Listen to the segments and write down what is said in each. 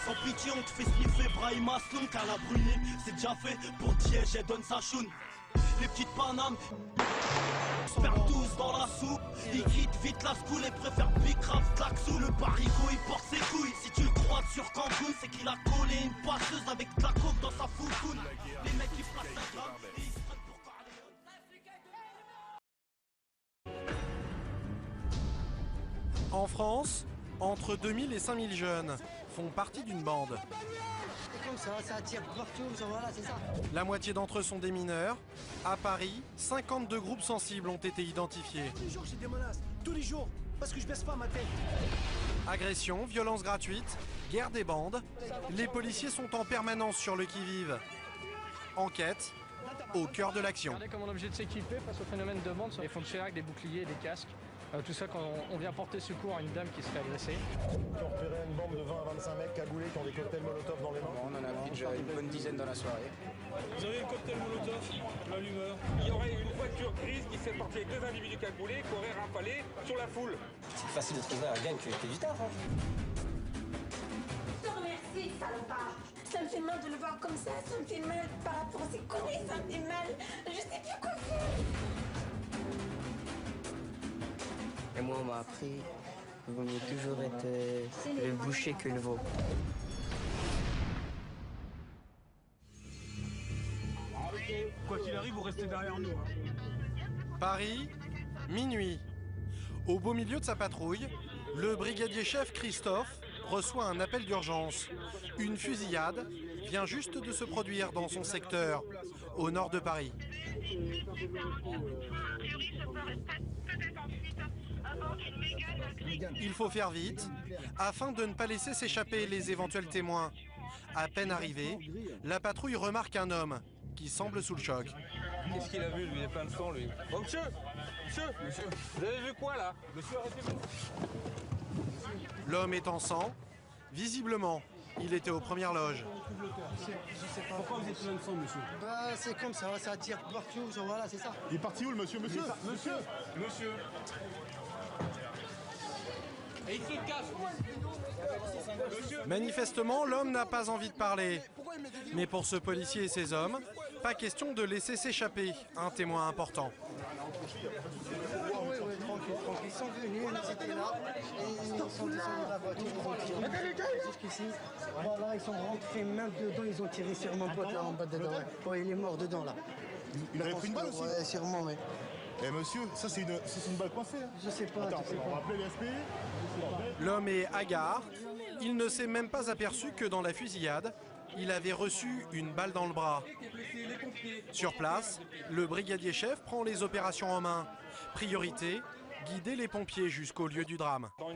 Sans pitié on te fait sniffer Brahim Asloum, car la brunine c'est déjà fait pour Diège et donne sa choune. Les petites panames se perdent tous dans la soupe. Ils quittent vite la school et préfèrent Bicraft Klaxou. Le parigo il porte ses couilles. Si tu le crois sur Cancun, c'est qu'il a collé une passeuse avec de la coke dans sa foufoune. Les mecs ils placent un gramme et ils se prennent pour Corleone. En France, entre 2000 et 5000 jeunes font partie d'une bande. C'est comme ça attire partout, voilà, c'est ça. La moitié d'entre eux sont des mineurs. À Paris, 52 groupes sensibles ont été identifiés. Tous les jours j'ai des menaces, tous les jours, parce que je baisse pas ma tête. Agressions, violences gratuites, guerre des bandes. Les policiers sont en permanence sur le qui-vive. Enquête au cœur de l'action. Regardez comment on est obligé de s'équiper face au phénomène de bande. Ils font tirer avec des boucliers, des casques. Tout ça quand on vient porter secours à une dame qui se fait agresser. Qui ont repéré une bande de 20 à 25 mecs cagoulés qui ont des cocktails Molotov dans les mains. On en a pris déjà une bonne dizaine dans la soirée. Vous avez le cocktail Molotov, l'allumeur. Il y aurait une voiture grise qui s'est partie avec deux individus cagoulés qui auraient rafalé sur la foule. C'est facile de trouver un gang qui fait du taf. Hein. Je te remercie, salopard. Ça me fait mal de le voir comme ça me fait mal par rapport à ses conneries, ça me fait mal. Je sais plus quoi faire. Et moi, on m'a appris qu'il vaut mieux toujours être le boucher que le veau. Quoi qu'il arrive, vous restez derrière nous. Paris, minuit. Au beau milieu de sa patrouille, le brigadier-chef Christophe reçoit un appel d'urgence. Une fusillade vient juste de se produire dans son secteur, au nord de Paris. Il faut faire vite, afin de ne pas laisser s'échapper les éventuels témoins. À peine arrivé, la patrouille remarque un homme qui semble sous le choc. Qu'est-ce qu'il a vu, lui? Il est plein de sang, lui. Oh, monsieur! Monsieur! Vous avez vu quoi, là? Monsieur, arrêtez-vous! L'homme est en sang. Visiblement, il était aux premières loges. Pourquoi vous êtes plein de sang, monsieur? Bah c'est comme ça attire partout, voilà, c'est ça. Il est parti où le monsieur? Monsieur? Monsieur! Et il se casse! Manifestement, l'homme n'a pas envie de parler. Mais pour ce policier et ses hommes, pas question de laisser s'échapper un témoin important. Oui, tranquille. Ils sont venus, ils étaient là, et ils sont descendus de la voiture tranquille. Jusqu'ici, voilà, ils sont rentrés même dedans, ils ont tiré sur mon pote là en bas dedans. Ouais, il est mort dedans là. Il avait pris une balle aussi? Ouais, sûrement, oui. Eh monsieur, ça c'est une balle coincée. Hein. Je sais pas. Attends, on va appeler les SPI. L'homme est hagard. Il ne s'est même pas aperçu que dans la fusillade, il avait reçu une balle dans le bras. Sur place, le brigadier-chef prend les opérations en main. Priorité, guider les pompiers jusqu'au lieu du drame. Dans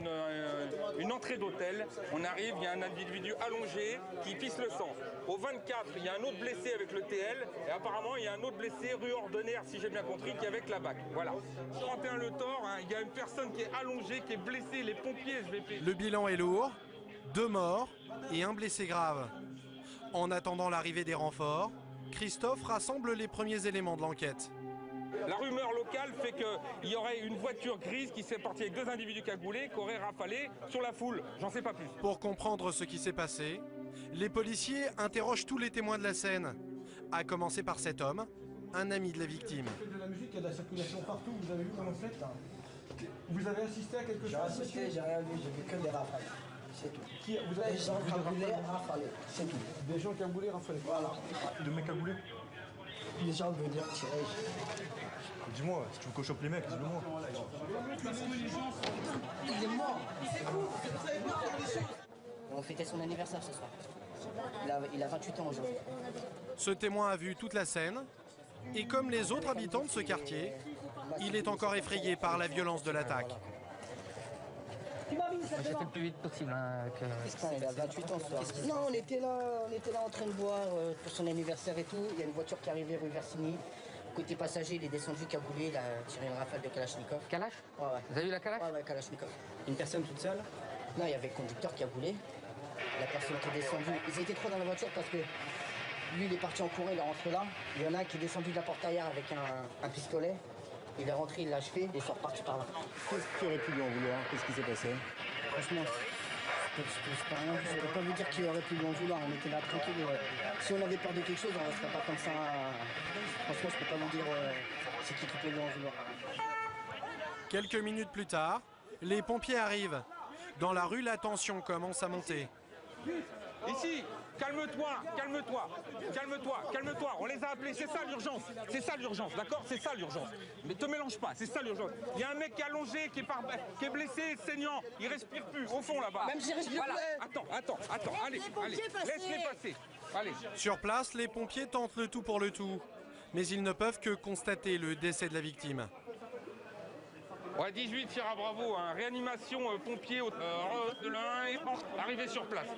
une entrée d'hôtel, on arrive, il y a un individu allongé qui pisse le sang. Au 24, il y a un autre blessé avec le TL, et apparemment il y a un autre blessé rue Ordonnaire, si j'ai bien compris, qui est avec la BAC. Voilà. 31 Le Thor, hein, il y a une personne qui est allongée, qui est blessée, les pompiers, je vais payer. Le bilan est lourd, 2 morts et 1 blessé grave. En attendant l'arrivée des renforts, Christophe rassemble les premiers éléments de l'enquête. La rumeur locale fait qu'il y aurait une voiture grise qui s'est partie avec deux individus cagoulés qui auraient rafalé sur la foule. J'en sais pas plus. Pour comprendre ce qui s'est passé, les policiers interrogent tous les témoins de la scène, à commencer par cet homme, un ami de la victime. Il y a de la musique, il y a de la circulation partout, vous avez vu comment vous faites là? Vous avez assisté à quelque chose? J'ai assisté, j'ai rien vu, j'ai vu que des rafales. C'est tout. Vous avez des gens cagoulés, rafalés, c'est tout. Des gens cagoulés, rafalés. Voilà. De mecs cagoulés? Les gens veulent dire tirer. Dis-moi, si tu veux qu'on chope les mecs, dis-le-moi. Il est mort. On fêtait son anniversaire ce soir. Il a 28 ans aujourd'hui. Ce témoin a vu toute la scène, et comme les autres habitants de ce quartier, il est encore effrayé par la violence de l'attaque. J'ai fait le plus vite possible. Il a 28 ans ce soir. Non, on était là en train de boire pour son anniversaire et tout. Il y a une voiture qui arrivait rue Versini. Côté passager, il est descendu cagoulé, il a tiré une rafale de Kalachnikov. Kalash? Ouais. Vous avez vu la Kalash? Ouais, Kalachnikov. Une personne toute seule? Non, il y avait le conducteur cagoulé. La personne qui est descendue, ils étaient trop dans la voiture parce que lui, il est parti en courant, il est rentré là. Il y en a un qui est descendu de la porte arrière avec un pistolet. Il est rentré, il l'a achevé et ils sont repartis par là. Qu'est-ce qui aurait pu lui en vouloir? Qu'est-ce qui s'est passé? Franchement, Je ne peux pas vous dire qui aurait pu lui en vouloir. On était là tranquille. Si on avait peur de quelque chose, on ne resterait pas comme ça. Franchement, je ne peux pas vous dire c'est qui peut lui en vouloir. Quelques minutes plus tard, les pompiers arrivent. Dans la rue, la tension commence à monter. Ici, calme-toi, calme-toi, calme-toi, calme-toi. On les a appelés, c'est ça l'urgence, d'accord? C'est ça l'urgence. Mais te mélange pas, c'est ça l'urgence. Il y a un mec qui est allongé, qui est blessé, saignant, il respire plus, au fond là-bas. Même s'il respire plus. Attends, allez, laisse-les passer. Allez. Sur place, les pompiers tentent le tout pour le tout. Mais ils ne peuvent que constater le décès de la victime. Ouais, 18, Sierra Bravo, hein. Réanimation, pompier, de l'un et arrivé sur place.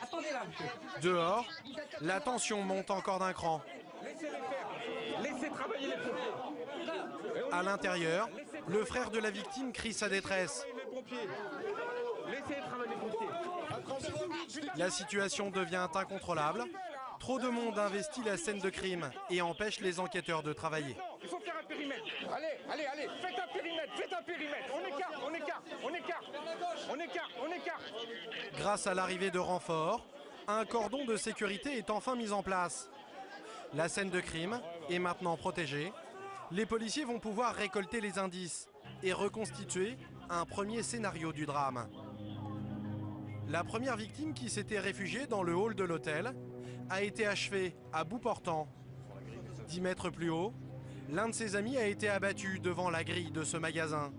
Attendez là. Dehors, la tension monte encore d'un cran. Laissez-les faire, laissez travailler les pompiers. À l'intérieur, le frère de la victime crie sa détresse. Laissez travailler les pompiers. La situation devient incontrôlable. Trop de monde investit la scène de crime et empêche les enquêteurs de travailler. Il faut faire un périmètre. Allez, faites un périmètre. On écarte. Grâce à l'arrivée de renforts, un cordon de sécurité est enfin mis en place. La scène de crime est maintenant protégée. Les policiers vont pouvoir récolter les indices et reconstituer un premier scénario du drame. La première victime qui s'était réfugiée dans le hall de l'hôtel a été achevée à bout portant. 10 mètres plus haut, l'un de ses amis a été abattu devant la grille de ce magasin.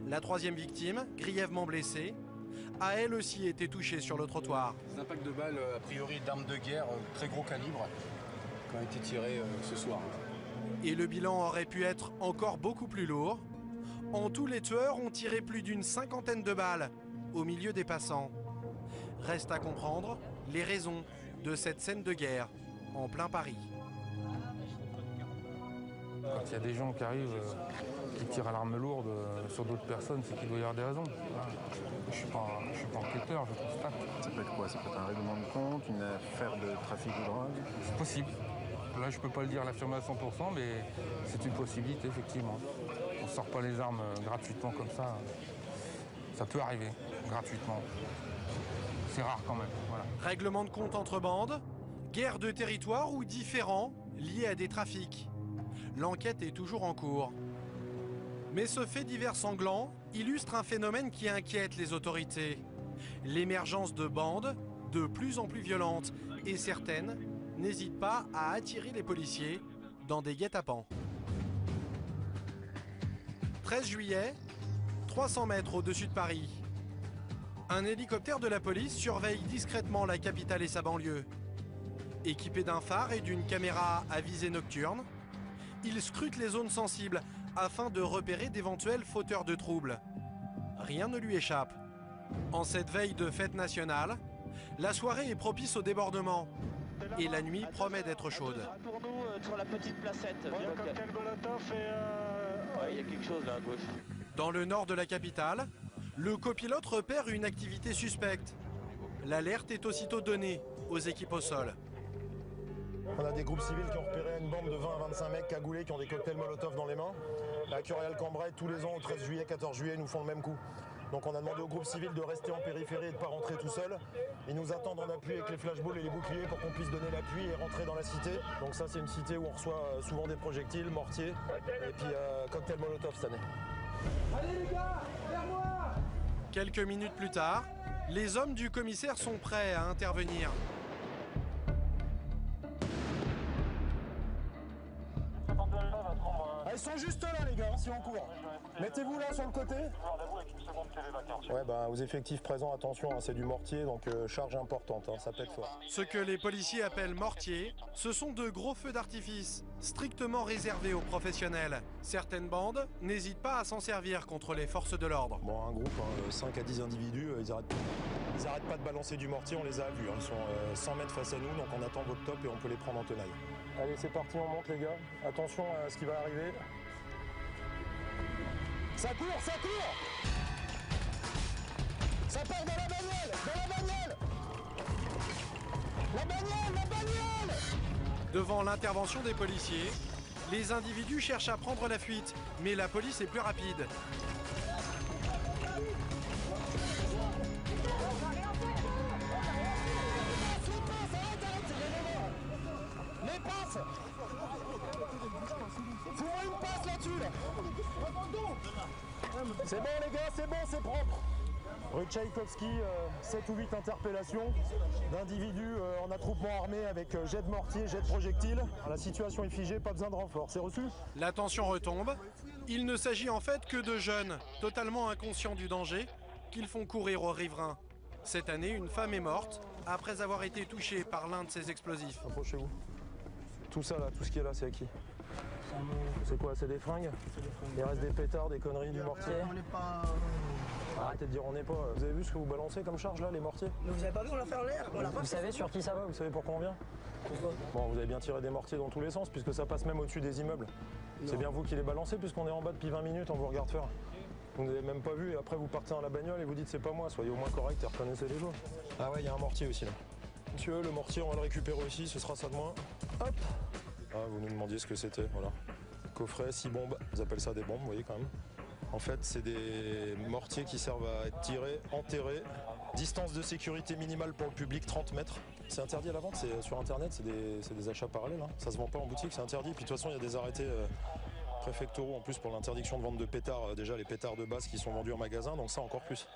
La troisième victime, grièvement blessée, a elle aussi été touchée sur le trottoir. Des impacts de balles, a priori d'armes de guerre, très gros calibre, qui ont été tirés ce soir. Et le bilan aurait pu être encore beaucoup plus lourd. En tout, les tueurs ont tiré plus d'une 50aine de balles au milieu des passants. Reste à comprendre les raisons de cette scène de guerre en plein Paris. Quand il y a des gens qui arrivent, qui tirent à l'arme lourde sur d'autres personnes, c'est qu'il doit y avoir des raisons. Je suis pas enquêteur, je constate. Ça peut être quoi? Ça peut être un règlement de compte, une affaire de trafic de drogue? C'est possible. Là, je peux pas le dire l'affirmer à 100%, mais c'est une possibilité, effectivement. On ne sort pas les armes gratuitement comme ça. Ça peut arriver, gratuitement. C'est rare quand même, voilà. Règlement de compte entre bandes, guerre de territoire ou différends liés à des trafics. L'enquête est toujours en cours. Mais ce fait divers sanglant illustre un phénomène qui inquiète les autorités. L'émergence de bandes de plus en plus violentes et certaines n'hésitent pas à attirer les policiers dans des guet-apens. 13 juillet, 300 mètres au-dessus de Paris. Un hélicoptère de la police surveille discrètement la capitale et sa banlieue. Équipé d'un phare et d'une caméra à visée nocturne, il scrute les zones sensibles afin de repérer d'éventuels fauteurs de troubles. Rien ne lui échappe. En cette veille de fête nationale, la soirée est propice au débordement et la nuit promet d'être chaude. Pour nous, sur la petite placette. Il y a cocktail Molotov et... il y a quelque chose là à gauche. Dans le nord de la capitale, le copilote repère une activité suspecte. L'alerte est aussitôt donnée aux équipes au sol. On a des groupes civils qui ont repéré une bande de 20 à 25 mecs cagoulés qui ont des cocktails Molotov dans les mains. La Curial-Cambrai, tous les ans au 13 juillet, 14 juillet, nous font le même coup. Donc on a demandé aux groupes civils de rester en périphérie et de ne pas rentrer tout seul. Ils nous attendent en appui avec les flashballs et les boucliers pour qu'on puisse donner l'appui et rentrer dans la cité. Donc ça c'est une cité où on reçoit souvent des projectiles, mortiers et puis cocktail Molotov cette année. Allez les gars, vers moi! Quelques minutes plus tard, les hommes du commissaire sont prêts à intervenir. Ah, ils sont juste là les gars, si on court. Mettez-vous là sur le côté. Ouais bah aux effectifs présents, attention, hein, c'est du mortier, donc charge importante, hein, ça pète fort. Ce que les policiers appellent mortier, ce sont de gros feux d'artifice, strictement réservés aux professionnels. Certaines bandes n'hésitent pas à s'en servir contre les forces de l'ordre. Bon, un groupe, 5 à 10 individus, ils arrêtent pas de balancer du mortier, on les a vus, hein, ils sont 100 mètres face à nous, donc on attend votre top et on peut les prendre en tenaille. Allez, c'est parti, on monte les gars. Attention à ce qui va arriver. Ça court, ça court! Ça part dans la bagnole! Dans la bagnole! La bagnole! La bagnole! Devant l'intervention des policiers, les individus cherchent à prendre la fuite, mais la police est plus rapide. Fais-moi une passe là-dessus là. C'est bon les gars, c'est bon, c'est propre. Rue Tchaïkovski, 7 ou 8 interpellations d'individus en attroupement armé avec jet de mortier, jet de projectiles. La situation est figée, pas besoin de renfort, c'est reçu? La tension retombe. Il ne s'agit en fait que de jeunes, totalement inconscients du danger, qu'ils font courir aux riverains. Cette année, une femme est morte après avoir été touchée par l'un de ces explosifs. Approchez-vous. Tout ça là, tout ce qui est là, c'est à qui? C'est quoi? C'est des fringues? Il reste des pétards, des conneries, du mortier? On n'est pas... Arrêtez de dire on n'est pas. Vous avez vu ce que vous balancez comme charge là, les mortiers? Mais vous avez pas vu, on l'a fait en l'air. Vous savez sur qui ça va? Vous savez pourquoi on vient? Pourquoi? Bon, vous avez bien tiré des mortiers dans tous les sens puisque ça passe même au-dessus des immeubles. C'est bien vous qui les balancez puisqu'on est en bas depuis 20 minutes, on vous regarde faire. Vous n'avez même pas vu et après vous partez dans la bagnole et vous dites c'est pas moi, soyez au moins correct et reconnaissez les choses. Ah ouais, il y a un mortier aussi là. Monsieur, le mortier on va le récupérer aussi, ce sera ça de moins. Hop. Ah, vous nous demandiez ce que c'était, voilà. Coffret, 6 bombes, ils appellent ça des bombes, vous voyez quand même. En fait, c'est des mortiers qui servent à être tirés, enterrés. Distance de sécurité minimale pour le public, 30 mètres. C'est interdit à la vente, c'est sur internet, c'est des achats parallèles. Hein. Ça se vend pas en boutique, c'est interdit. Puis de toute façon, il y a des arrêtés préfectoraux en plus pour l'interdiction de vente de pétards. Déjà, les pétards de base qui sont vendus en magasin, donc ça encore plus.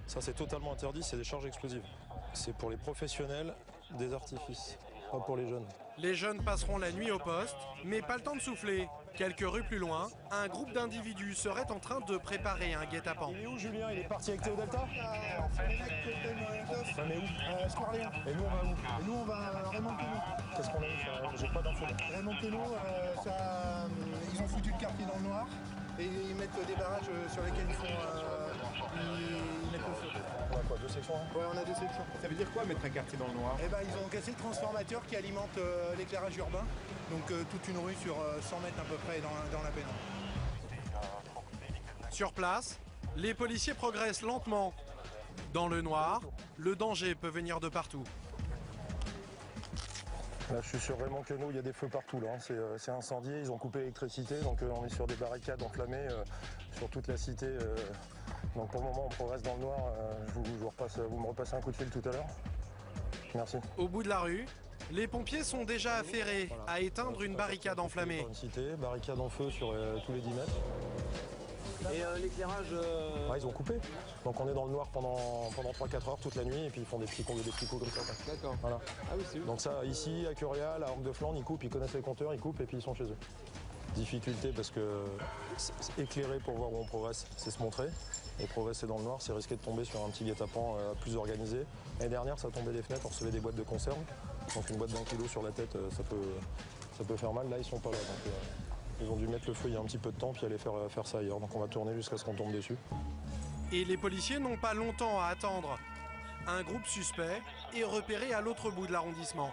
Ça, c'est totalement interdit, c'est des charges explosives. C'est pour les professionnels des artifices, pas pour les jeunes. Les jeunes passeront la nuit au poste, mais pas le temps de souffler. Quelques rues plus loin, un groupe d'individus serait en train de préparer un guet-apens. Il est où Julien? Il est parti avec Théo Delta? C'est les mecs qui Ça met où? Squarléon. Et nous on va où? Et nous on va à Raymond Queneau. Qu'est-ce qu'on a eu? J'ai pas d'infos. Raymond Queneau, ils ont foutu le quartier dans le noir et ils mettent des barrages sur lesquels ils mettent le feu. On a quoi, 2 sections? Ouais, on a 2 sections. Ça veut dire quoi mettre un quartier dans le noir? Eh ben, ils ont cassé le transformateur qui alimente l'éclairage urbain. Donc toute une rue sur 100 mètres à peu près dans la pénombre. Sur place, les policiers progressent lentement. Dans le noir, le danger peut venir de partout. Là, je suis sur Raymond Queneau, il y a des feux partout là. C'est incendié, ils ont coupé l'électricité, donc on est sur des barricades enflammées sur toute la cité. Donc pour le moment, on progresse dans le noir. Vous me repassez un coup de fil tout à l'heure. Merci. Au bout de la rue, les pompiers sont déjà affairés à éteindre une barricade enflammée. Une cité, barricade en feu sur tous les 10 mètres. Et l'éclairage... Ouais, ils ont coupé. Donc on est dans le noir pendant 3-4 heures toute la nuit et puis ils font des petits coups comme ça. D'accord. Voilà. Ah oui, c'est donc ça, ici, à Curial, à Orgue de Flandre, ils coupent, ils connaissent les compteurs, ils coupent et puis ils sont chez eux. Difficulté parce que éclairer pour voir où on progresse, c'est se montrer. Et progresser dans le noir, c'est risquer de tomber sur un petit guet-apens plus organisé. L'année dernière, ça tombait des fenêtres, on recevait des boîtes de conserve. Donc une boîte d'1 kilo sur la tête, ça peut faire mal. Là, ils sont pas là. Donc, ils ont dû mettre le feu il y a un petit peu de temps puis aller faire ça ailleurs. Donc on va tourner jusqu'à ce qu'on tombe dessus. Et les policiers n'ont pas longtemps à attendre. Un groupe suspect est repéré à l'autre bout de l'arrondissement.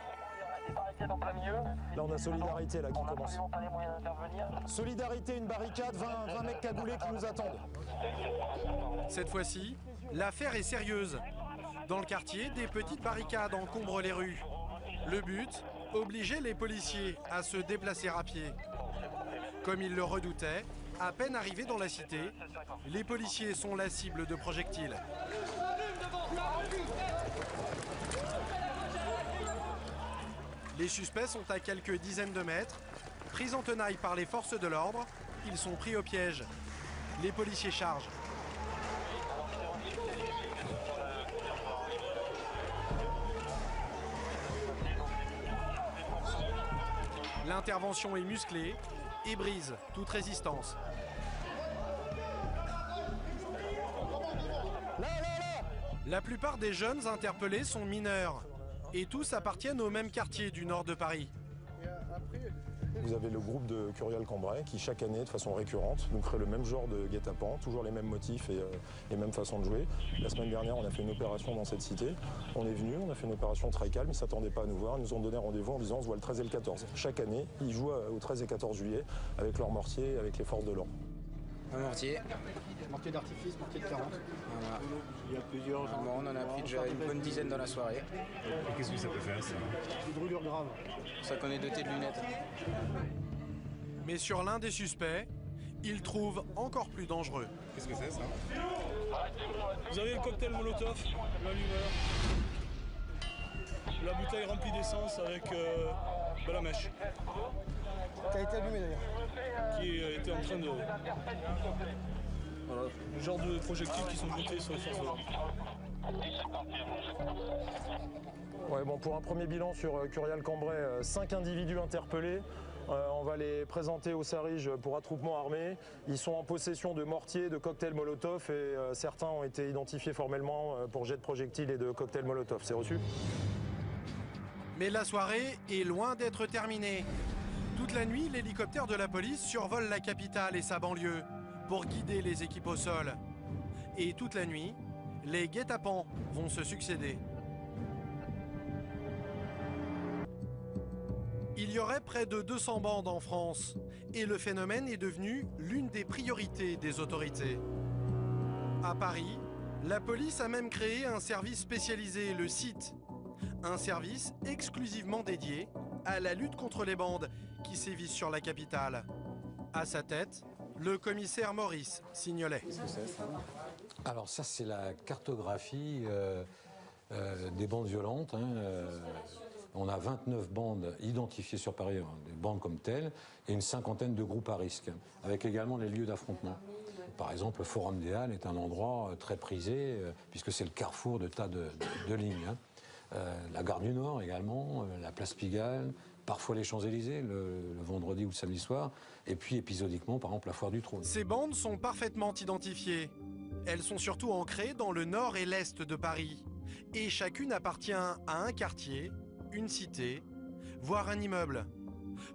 Là, on a Solidarité là, qui commence. Solidarité, une barricade, 20 mecs cagoulés qui nous attendent. Cette fois-ci, l'affaire est sérieuse. Dans le quartier, des petites barricades encombrent les rues. Le but, obliger les policiers à se déplacer à pied. Comme ils le redoutaient, à peine arrivés dans la cité, les policiers sont la cible de projectiles. Les suspects sont à quelques dizaines de mètres. Pris en tenaille par les forces de l'ordre, ils sont pris au piège. Les policiers chargent. L'intervention est musclée et brise toute résistance. La plupart des jeunes interpellés sont mineurs et tous appartiennent au même quartier du nord de Paris. Vous avez le groupe de Curial-Cambrai qui, chaque année, de façon récurrente, nous crée le même genre de guet-apens, toujours les mêmes motifs et les mêmes façons de jouer. La semaine dernière, on a fait une opération dans cette cité. On est venu, on a fait une opération très calme, ils ne s'attendaient pas à nous voir. Ils nous ont donné rendez-vous en disant on se voit le 13 et le 14. Chaque année, ils jouent au 13 et 14 juillet avec leurs mortiers, avec les forces de l'ordre. Un mortier. Mortier d'artifice, mortier de 40. Voilà. Il y a plusieurs. Bon, on en a pris déjà une bonne dizaine dans la soirée. Et qu'est-ce que ça peut faire, ça? Des brûlures graves. C'est ça qu'on est doté de lunettes. Mais sur l'un des suspects, ils trouvent encore plus dangereux. Qu'est-ce que c'est, ça? Vous avez le cocktail Molotov, l'allumeur, la bouteille remplie d'essence avec la mèche. Qui a été allumé d'ailleurs. Qui était en train de... Voilà, le genre de projectiles qui sont jetés sur les forces de l'ordre. Ouais, bon, pour un premier bilan sur Curial-Cambrai, 5 individus interpellés. On va les présenter au SARIJ pour attroupement armé. Ils sont en possession de mortiers, de cocktails Molotov et certains ont été identifiés formellement pour jet de projectiles et de cocktails Molotov. C'est reçu? Mais la soirée est loin d'être terminée. Toute la nuit, l'hélicoptère de la police survole la capitale et sa banlieue pour guider les équipes au sol. Et toute la nuit, les guet-apens vont se succéder. Il y aurait près de 200 bandes en France et le phénomène est devenu l'une des priorités des autorités. À Paris, la police a même créé un service spécialisé, le CIT, un service exclusivement dédié à la lutte contre les bandes qui sévissent sur la capitale. À sa tête, le commissaire Maurice Signolet. Qu'est-ce que c'est ça ? Alors ça, c'est la cartographie des bandes violentes. On a 29 bandes identifiées sur Paris, des bandes comme telles, et une cinquantaine de groupes à risque, avec également les lieux d'affrontement. Par exemple, le Forum des Halles est un endroit très prisé, puisque c'est le carrefour de tas de lignes. La gare du Nord également, la place Pigalle, parfois les Champs-Élysées, le vendredi ou le samedi soir, et puis épisodiquement, par exemple, la Foire du Trône. Ces bandes sont parfaitement identifiées. Elles sont surtout ancrées dans le nord et l'est de Paris. Et chacune appartient à un quartier, une cité, voire un immeuble.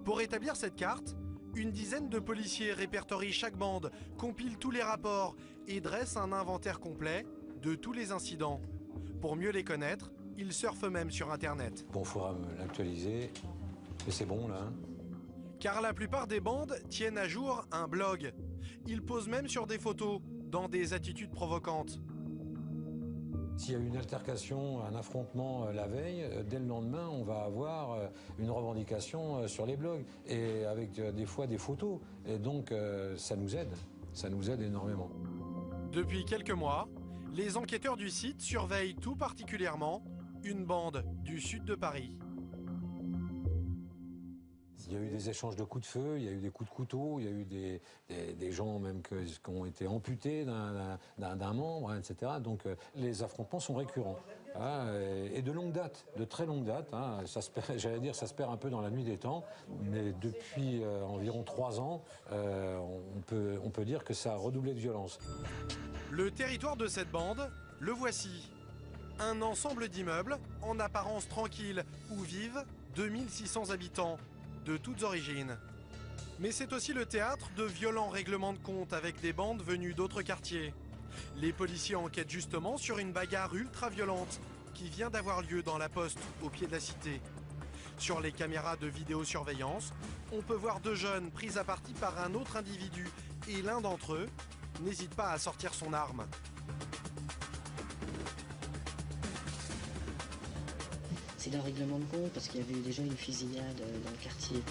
Pour établir cette carte, une dizaine de policiers répertorient chaque bande, compilent tous les rapports et dressent un inventaire complet de tous les incidents. Pour mieux les connaître, ils surfent même sur Internet. Bon, il faudra l'actualiser, mais c'est bon là. Car la plupart des bandes tiennent à jour un blog. Ils posent même sur des photos, dans des attitudes provocantes. S'il y a eu une altercation, un affrontement la veille, dès le lendemain, on va avoir une revendication sur les blogs, et avec des fois des photos. Et donc, ça nous aide énormément. Depuis quelques mois, les enquêteurs du site surveillent tout particulièrement une bande du sud de Paris. Il y a eu des échanges de coups de feu, il y a eu des coups de couteau, il y a eu des gens même qui ont été amputés d'un membre, etc. Donc les affrontements sont récurrents. Et de longue date, de très longue date. J'allais dire, ça se perd un peu dans la nuit des temps, mais depuis environ 3 ans, on peut dire que ça a redoublé de violence. Le territoire de cette bande, le voici. Un ensemble d'immeubles, en apparence tranquille, où vivent 2600 habitants, de toutes origines. Mais c'est aussi le théâtre de violents règlements de compte avec des bandes venues d'autres quartiers. Les policiers enquêtent justement sur une bagarre ultra-violente qui vient d'avoir lieu dans la Poste, au pied de la cité. Sur les caméras de vidéosurveillance, on peut voir 2 jeunes pris à partie par un autre individu et l'un d'entre eux n'hésite pas à sortir son arme. C'est d'un règlement de compte parce qu'il y avait eu déjà une fusillade dans le quartier.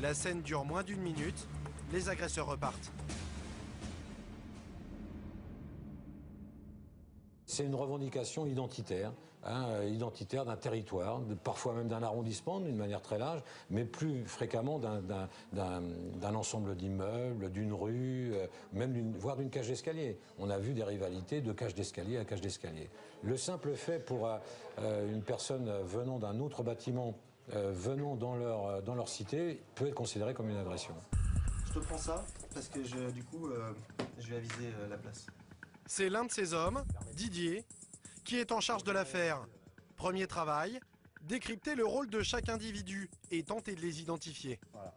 La scène dure moins d'1 minute, les agresseurs repartent. C'est une revendication identitaire, identitaire d'un territoire, parfois même d'un arrondissement d'une manière très large, mais plus fréquemment d'un ensemble d'immeubles, d'une rue, même voire d'une cage d'escalier. On a vu des rivalités de cage d'escalier à cage d'escalier. Le simple fait pour une personne venant d'un autre bâtiment, venant dans leur cité, peut être considéré comme une agression. Je te prends ça parce que du coup, je vais aviser la place. C'est l'un de ces hommes, Didier, qui est en charge de l'affaire. Premier travail, décrypter le rôle de chaque individu et tenter de les identifier. Voilà.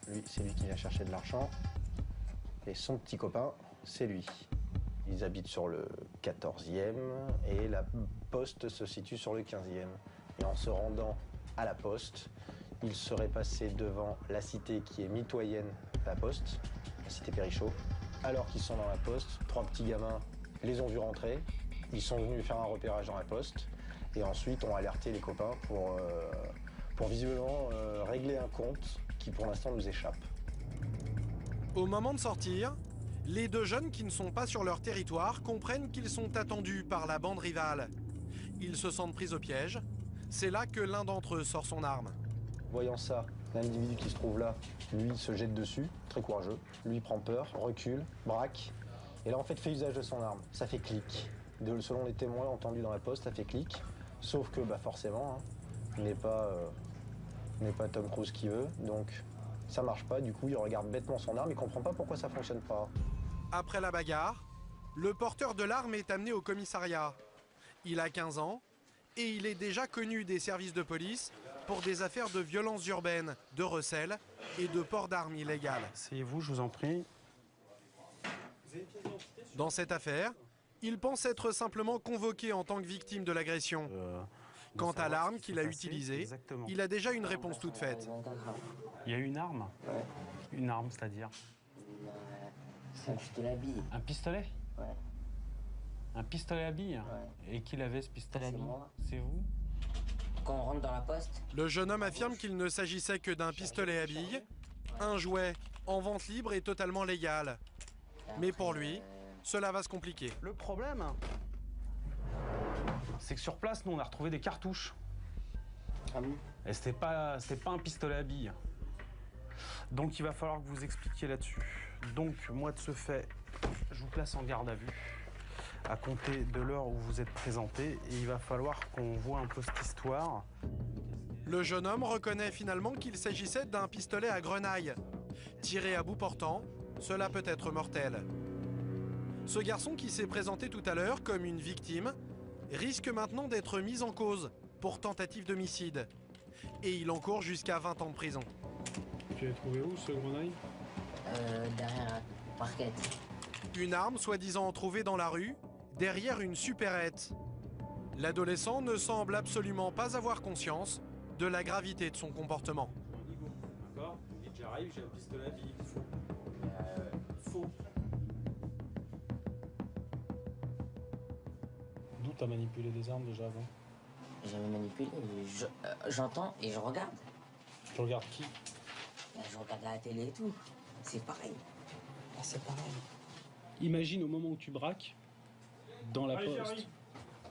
Lui, c'est lui qui vient chercher de l'argent. Et son petit copain, c'est lui. Ils habitent sur le 14e et la poste se situe sur le 15e. Et en se rendant à la poste, ils seraient passés devant la cité qui est mitoyenne à la poste, la cité Périchaud. Alors qu'ils sont dans la poste, 3 petits gamins les ont vus rentrer. Ils sont venus faire un repérage dans la poste et ensuite ont alerté les copains pour visiblement régler un compte qui pour l'instant nous échappe. Au moment de sortir, Les deux jeunes qui ne sont pas sur leur territoire comprennent qu'ils sont attendus par la bande rivale. Ils se sentent pris au piège. C'est là que l'un d'entre eux sort son arme. Voyant ça, l'individu qui se trouve là, lui se jette dessus, très courageux. Lui prend peur, recule, braque. Et là, en fait, fait usage de son arme. Ça fait clic. Selon les témoins entendus dans la poste, ça fait clic. Sauf que, forcément, hein, n'est pas Tom Cruise qui veut. Donc, ça marche pas. Du coup, il regarde bêtement son arme. Il comprend pas pourquoi ça fonctionne pas. Après la bagarre, le porteur de l'arme est amené au commissariat. Il a 15 ans et il est déjà connu des services de police pour des affaires de violences urbaines, de recel et de port d'armes illégales. Asseyez-vous, je vous en prie. Dans cette affaire, il pense être simplement convoqué en tant que victime de l'agression. Quant à l'arme qu'il a utilisée, il a déjà une réponse toute faite. Il y a une arme? Une arme, c'est-à-dire? C'est un pistolet à billes. Un pistolet? Ouais. Un pistolet à billes? Ouais. Et qui l'avait ce pistolet à billes? C'est vous? Quand on rentre dans la poste. Le jeune homme affirme qu'il ne s'agissait que d'un pistolet à billes, un jouet en vente libre et totalement légal. Mais pour lui, cela va se compliquer. Le problème, c'est que sur place, nous, on a retrouvé des cartouches. Ah bon? Et c'était pas un pistolet à billes. Donc il va falloir que vous expliquiez là-dessus. Donc moi, de ce fait, je vous place en garde à vue à compter de l'heure où vous êtes présenté. Et il va falloir qu'on voit un peu cette histoire. Le jeune homme reconnaît finalement qu'il s'agissait d'un pistolet à grenaille. Tiré à bout portant, cela peut être mortel. Ce garçon qui s'est présenté tout à l'heure comme une victime risque maintenant d'être mis en cause pour tentative d'homicide. Et il encourt jusqu'à 20 ans de prison. Tu l'as trouvé où, ce grenaille? Derrière la parquette. Une arme soi-disant trouvée dans la rue, derrière une supérette. L'adolescent ne semble absolument pas avoir conscience de la gravité de son comportement. D'accord. Et j'arrive, j'ai un pistolet à billes. Faux. D'où t'as manipulé des armes déjà avant? J'avais manipulé, j'entends et je regarde. Tu regardes qui? Je regarde la télé et tout. C'est pareil. C'est pareil. Imagine au moment où tu braques, dans la poste,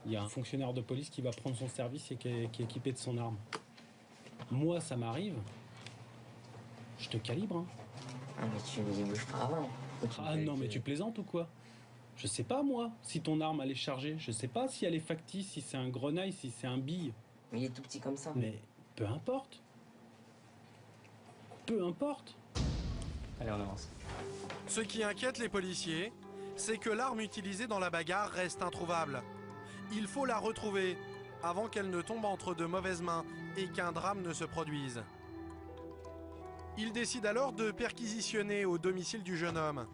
il y a un fonctionnaire de police qui va prendre son service et qui est équipé de son arme. Moi, ça m'arrive. Je te calibre. Hein. Ah, mais tu me bouge pas avant. Ah non, mais tu plaisantes ou quoi? Je sais pas, moi, si ton arme, elle est chargée. Je sais pas si elle est factice, si c'est un grenaille, si c'est un bille. Mais il est tout petit comme ça. Mais peu importe. Peu importe. Allez, on avance. Ce qui inquiète les policiers, c'est que l'arme utilisée dans la bagarre reste introuvable. Il faut la retrouver avant qu'elle ne tombe entre de mauvaises mains et qu'un drame ne se produise. Il décide alors de perquisitionner au domicile du jeune homme.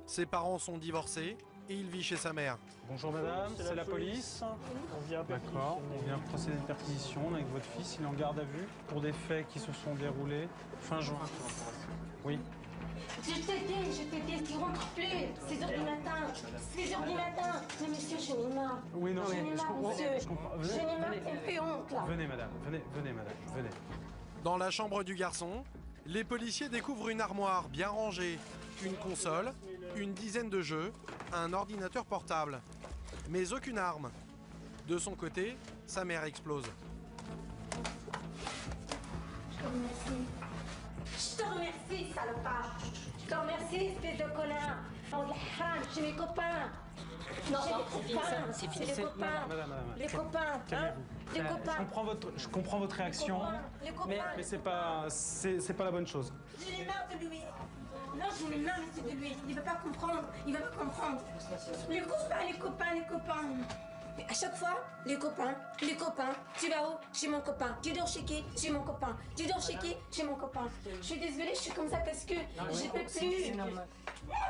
Ses parents sont divorcés et il vit chez sa mère. Bonjour madame, c'est la police. D'accord, on vient procéder à une perquisition avec votre fils. Il est en garde à vue pour des faits qui se sont déroulés fin juin. Oui. Je t'ai dit qu'il rentre plus. 6h du matin. 6h du matin. Mais monsieur, je n'ai marre. Oui, non, je n'ai marre, monsieur. Je comprends. Je n'ai marre, on fait honte, là. Venez, madame. Venez, madame. Venez. Dans la chambre du garçon, les policiers découvrent une armoire bien rangée, une console, une dizaine de jeux, un ordinateur portable. Mais aucune arme. De son côté, sa mère explose. Je te remercie. Je te remercie, salopard. Je te remercie, espèce de connard. Oh, la haram, j'ai mes copains. Non, j'ai des copains. C'est les copains. Madame. Les copains, hein. Les copains. Je comprends votre réaction. Les copains. Mais c'est pas la bonne chose. J'en ai marre de lui. Non, j'en ai marre de lui. Il va pas comprendre. Il va pas comprendre. Les copains. Mais à chaque fois, les copains. Tu vas où? Chez mon copain. Tu dors chez qui? Chez mon copain. Tu dors chez qui? Chez mon copain. Je suis désolée, je suis comme ça parce que je peux plus.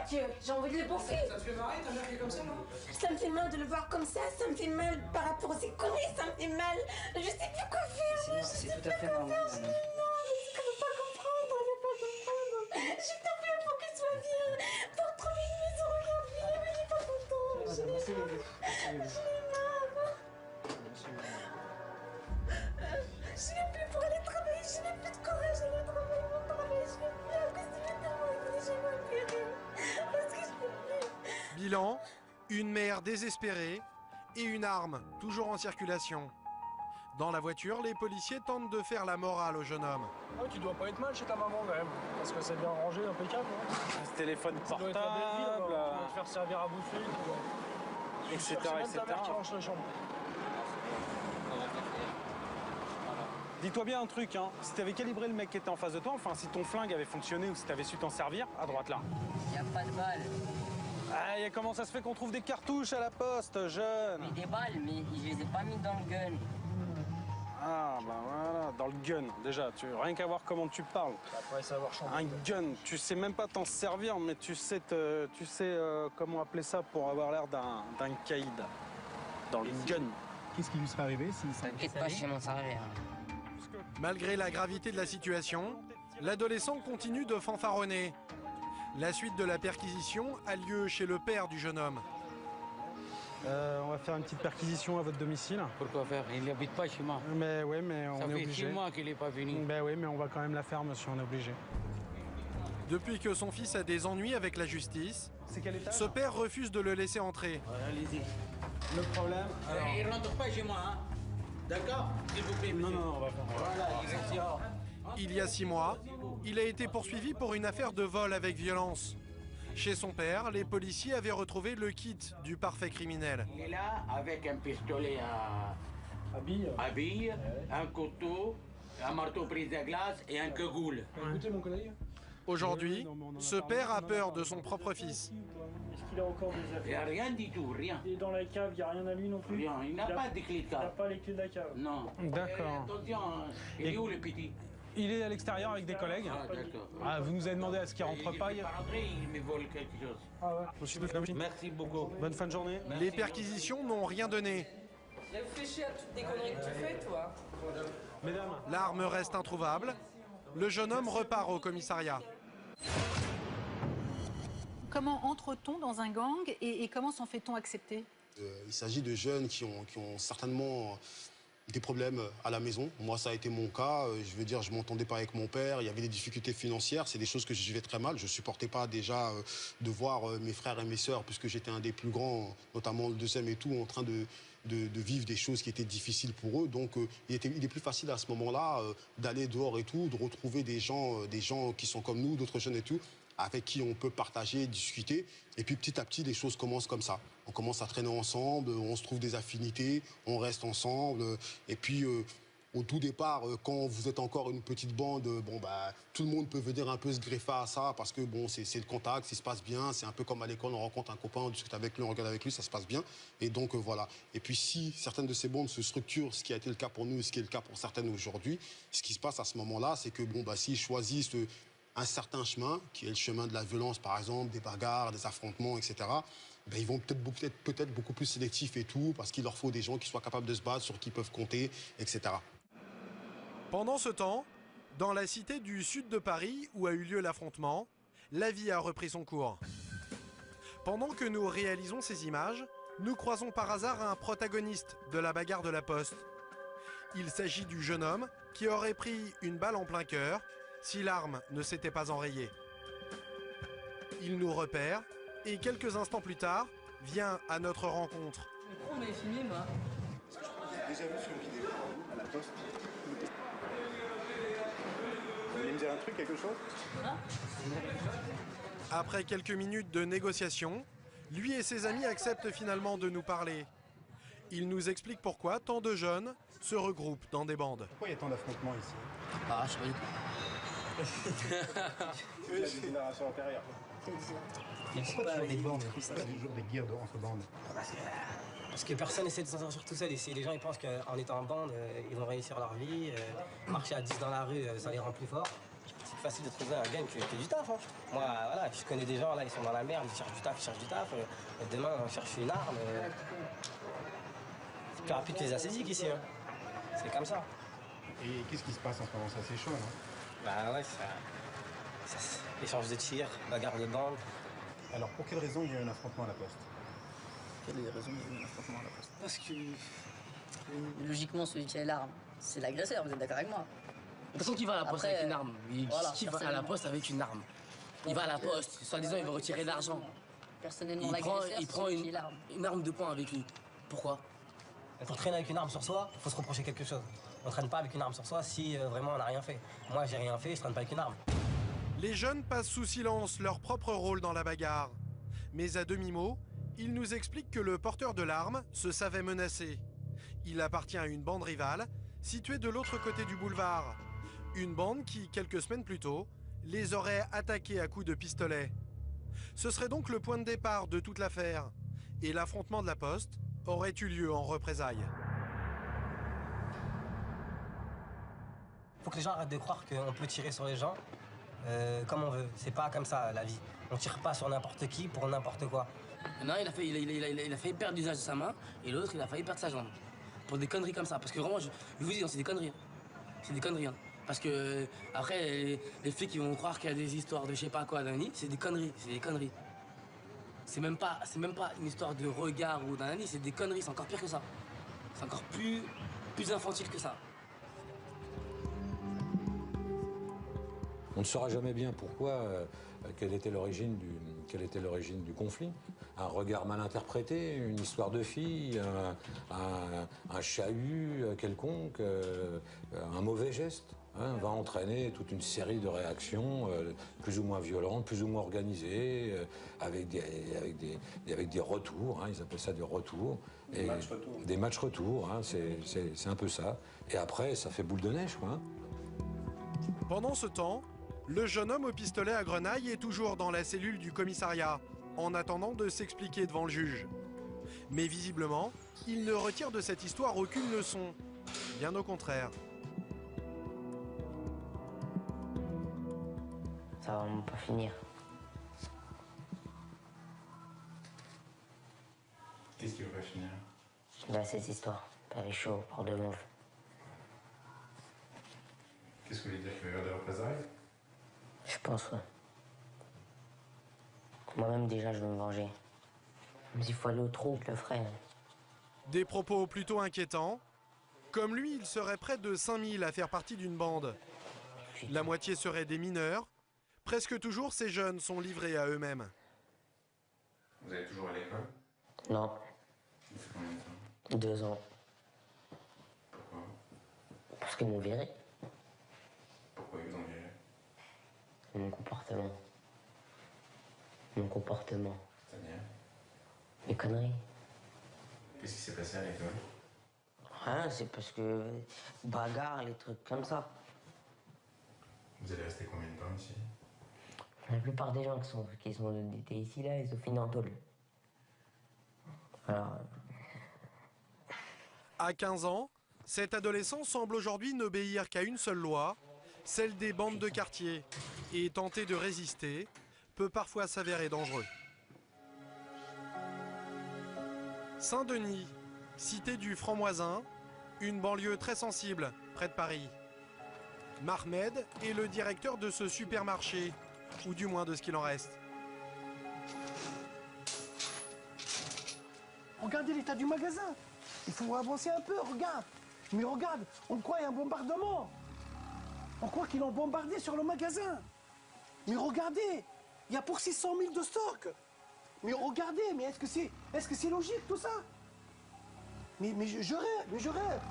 Dieu, j'ai envie de le bouffer. Ça te fait marrer, ta mère qui est comme ça, non? Ça me fait mal de le voir comme ça me fait mal par rapport à ses conneries, ça me fait mal. Je sais plus quoi faire. C'est tout à fait normal. Je ne peux pas comprendre. Je t'en prie, il faut qu'il soit bien. Pour trouver une maison, regarde bien, mais il est pas content. Je n'ai marre. Je n'ai plus pour aller travailler, je n'ai plus de courage à aller travailler, mon travail, je n'ai plus à cause de tellement j'ai mal fait. Parce que je Une mère désespérée et une arme toujours en circulation. Dans la voiture, les policiers tentent de faire la morale au jeune homme. Ah, tu dois pas être mal chez ta maman quand même, parce que c'est bien rangé, impeccable. Hein. Ce téléphone Tu dois être à Belleville, portable, tu dois te faire servir à bouffer, etc. C'est même etc. ta mère qui range la chambre. Dis-toi bien un truc, hein. Si t'avais calibré le mec qui était en face de toi, enfin si ton flingue avait fonctionné ou si t'avais su t'en servir, à droite là. Y a pas de balles. Ah, et comment ça se fait qu'on trouve des cartouches à la poste, jeune? Mais des balles, mais je les ai pas mis dans le gun. Ah, bah voilà, dans le gun, déjà, rien qu'à voir comment tu parles. Après savoir chanter. Un gun, tu sais même pas t'en servir, mais tu sais comment appeler ça pour avoir l'air d'un caïd. Dans le gun. Qu'est-ce qui lui serait arrivé si ça... T'inquiète pas, je sais m'en servir. Malgré la gravité de la situation, l'adolescent continue de fanfaronner. La suite de la perquisition a lieu chez le père du jeune homme. On va faire une petite perquisition à votre domicile. Pourquoi faire? Il n'habite pas chez moi. Mais oui, mais on est obligé. Ça fait 6 mois qu'il n'est pas venu. Ben oui, mais on va quand même la faire, monsieur, on est obligé. Depuis que son fils a des ennuis avec la justice, ce père refuse de le laisser entrer. Allez-y. Le problème... Alors... Il ne rentre pas chez moi, hein? D'accord? S'il vous plaît, monsieur. Non, on va faire... Voilà, il est dehors. Il y a 6 mois, il a été poursuivi pour une affaire de vol avec violence. Chez son père, les policiers avaient retrouvé le kit du parfait criminel. Il est là avec un pistolet à billes, un couteau, un marteau prise à glace et un cagoule. Écoutez mon collègue. Aujourd'hui, ce père a peur de son propre fils. Est-ce qu'il a encore des affaires? Il n'y a rien du tout, rien. Et dans la cave, il n'y a rien à lui non plus? Rien, il n'a pas de clé de Il n'a cave. pas les clés de la cave? Non. D'accord. Attention, il est où le petit? Il est à l'extérieur avec des collègues. Ah, d'accord. Ah, vous nous avez demandé à ce qu'il rentre pas. Il va rentrer, il me vole quelque chose. Ah ouais. Merci beaucoup. Bonne fin de journée. Les perquisitions n'ont rien donné. Réfléchis à toutes les conneries que tu fais, toi. Mesdames. L'arme reste introuvable. Le jeune homme repart au commissariat. Comment entre-t-on dans un gang et comment s'en fait-on accepter? Il s'agit de jeunes qui ont certainement des problèmes à la maison. Moi, ça a été mon cas. Je veux dire, je m'entendais pas avec mon père. Il y avait des difficultés financières. C'est des choses que je vivais très mal. Je supportais pas déjà de voir mes frères et mes sœurs, puisque j'étais un des plus grands, notamment le deuxième et tout, en train de vivre des choses qui étaient difficiles pour eux. Donc, il est plus facile à ce moment-là d'aller dehors et tout, de retrouver des gens qui sont comme nous, d'autres jeunes et tout, avec qui on peut partager, discuter. Et puis petit à petit, les choses commencent comme ça. On commence à traîner ensemble, on se trouve des affinités, on reste ensemble. Et puis au tout départ, quand vous êtes encore une petite bande, tout le monde peut venir un peu se greffer à ça parce que bon, c'est le contact, ça se passe bien. C'est un peu comme à l'école, on rencontre un copain, on discute avec lui, on regarde avec lui, ça se passe bien. Et donc voilà. Et puis si certaines de ces bandes se structurent, ce qui a été le cas pour nous et ce qui est le cas pour certaines aujourd'hui, ce qui se passe à ce moment-là, c'est que s'ils choisissent un certain chemin, qui est le chemin de la violence, par exemple, des bagarres, des affrontements, etc., ils vont peut-être beaucoup plus sélectifs et tout, parce qu'il leur faut des gens qui soient capables de se battre, sur qui ils peuvent compter, etc. Pendant ce temps, dans la cité du sud de Paris, où a eu lieu l'affrontement, la vie a repris son cours. Pendant que nous réalisons ces images, nous croisons par hasard un protagoniste de la bagarre de la Poste. Il s'agit du jeune homme qui aurait pris une balle en plein cœur si l'arme ne s'était pas enrayée. Il nous repère et quelques instants plus tard, vient à notre rencontre. On m'avait filmé, moi. J'ai déjà vu sur une vidéo à la Poste. Vous voulez me dire un truc, quelque chose? Après quelques minutes de négociation, lui et ses amis acceptent finalement de nous parler. Il nous explique pourquoi tant de jeunes se regroupent dans des bandes. Pourquoi il y a tant d'affrontements ici? Ah, je sais pas du tout. Il y a des générations antérieures. Pourquoi toujours des bandes? Toujours des guerres entre bandes. Parce que personne essaie de s'en sortir tout seul. Et les gens ils pensent qu'en étant en bande, ils vont réussir leur vie. Marcher à 10 dans la rue, ça les rend plus forts. C'est facile de trouver un gang que du taf. Hein. Moi, voilà, je connais des gens, là, ils sont dans la merde, ils cherchent du taf. Demain, on cherche une arme. C'est plus rapide que les assédiques ici. Hein. C'est comme ça. Et qu'est-ce qui se passe en ce moment? C'est assez chaud, non? Bah ouais, échange de tirs, bagarre de bande. Alors, pour quelle raison il y a eu un affrontement à la Poste? Quelle est la raison il y a eu un affrontement à la Poste? Parce que, logiquement, celui qui a l'arme, c'est l'agresseur, vous êtes d'accord avec moi? Personne qui va à la Poste avec une arme. Voilà, qui va à la Poste avec une arme? Il va à la Poste, soi-disant il va retirer de l'argent. Personnellement, Il prend l'agresseur, une arme de poing avec lui. Pourquoi? Pour traîner avec une arme sur soi, il faut se reprocher quelque chose. On ne traîne pas avec une arme sur soi si vraiment on n'a rien fait. Moi, j'ai rien fait, je traîne pas avec une arme. Les jeunes passent sous silence leur propre rôle dans la bagarre. Mais à demi-mot, ils nous expliquent que le porteur de l'arme se savait menacé. Il appartient à une bande rivale, située de l'autre côté du boulevard. Une bande qui, quelques semaines plus tôt, les aurait attaqués à coups de pistolet. Ce serait donc le point de départ de toute l'affaire. Et l'affrontement de la Poste aurait eu lieu en représailles. Faut que les gens arrêtent de croire qu'on peut tirer sur les gens comme on veut. C'est pas comme ça la vie. On tire pas sur n'importe qui pour n'importe quoi. Non, il a failli perdre l'usage de sa main et l'autre il a failli perdre sa jambe. Pour des conneries comme ça. Parce que vraiment, je vous dis, c'est des conneries. C'est des conneries. Hein. Parce que après, les flics ils vont croire qu'il y a des histoires de je sais pas quoi d'un nid. C'est des conneries. C'est des conneries. C'est même pas une histoire de regard ou d'un nid. C'est des conneries. C'est encore pire que ça. C'est encore plus infantile que ça. On ne saura jamais bien pourquoi, quelle était l'origine du conflit. Un regard mal interprété, une histoire de fille, un chahut quelconque, un mauvais geste va entraîner toute une série de réactions plus ou moins violentes, plus ou moins organisées, avec des retours, ils appellent ça des retours. Des matchs retours. Des matchs retours, c'est un peu ça. Et après, ça fait boule de neige, quoi. Pendant ce temps, le jeune homme au pistolet à grenaille est toujours dans la cellule du commissariat, en attendant de s'expliquer devant le juge. Mais visiblement, il ne retire de cette histoire aucune leçon. Bien au contraire. Ça va pas finir. Qu'est-ce qui va pas finir? Là, cette histoire. Père est chaud, par de mauve. Qu'est-ce que vous voulez dire? Qu'il va y avoir des représailles? Je pense, ouais. Moi-même, déjà, je veux me venger. Mais s'il faut aller au trou, je le ferai. Des propos plutôt inquiétants. Comme lui, il serait près de 5000 à faire partie d'une bande. La moitié seraient des mineurs. Presque toujours, ces jeunes sont livrés à eux-mêmes. Vous allez toujours à l'école? Non. Ça fait combien de temps? 2 ans. Pourquoi? Parce qu'ils m'ont viré. Pourquoi ils vous ont viré? Mon comportement. Mon comportement. C'est-à-dire? Les conneries. Qu'est-ce qui s'est passé à l'école? Rien, c'est parce que bagarre, les trucs comme ça. Vous allez rester combien de temps ici? La plupart des gens qui étaient ici, là, ils ont fini en tôle. Alors... À 15 ans, cet adolescent semble aujourd'hui n'obéir qu'à une seule loi, celle des bandes de quartier. Et tenter de résister peut parfois s'avérer dangereux. Saint-Denis, cité du Franc-Moisin, une banlieue très sensible près de Paris. Mahmed est le directeur de ce supermarché, ou du moins de ce qu'il en reste. Regardez l'état du magasin. Il faut avancer un peu, regarde. Mais regarde, on croit qu'il y a un bombardement. On croit qu'ils l'ont bombardé sur le magasin. Mais regardez, il y a pour 600 000 de stock. Mais regardez, mais est-ce que c'est logique tout ça? Mais je rêve.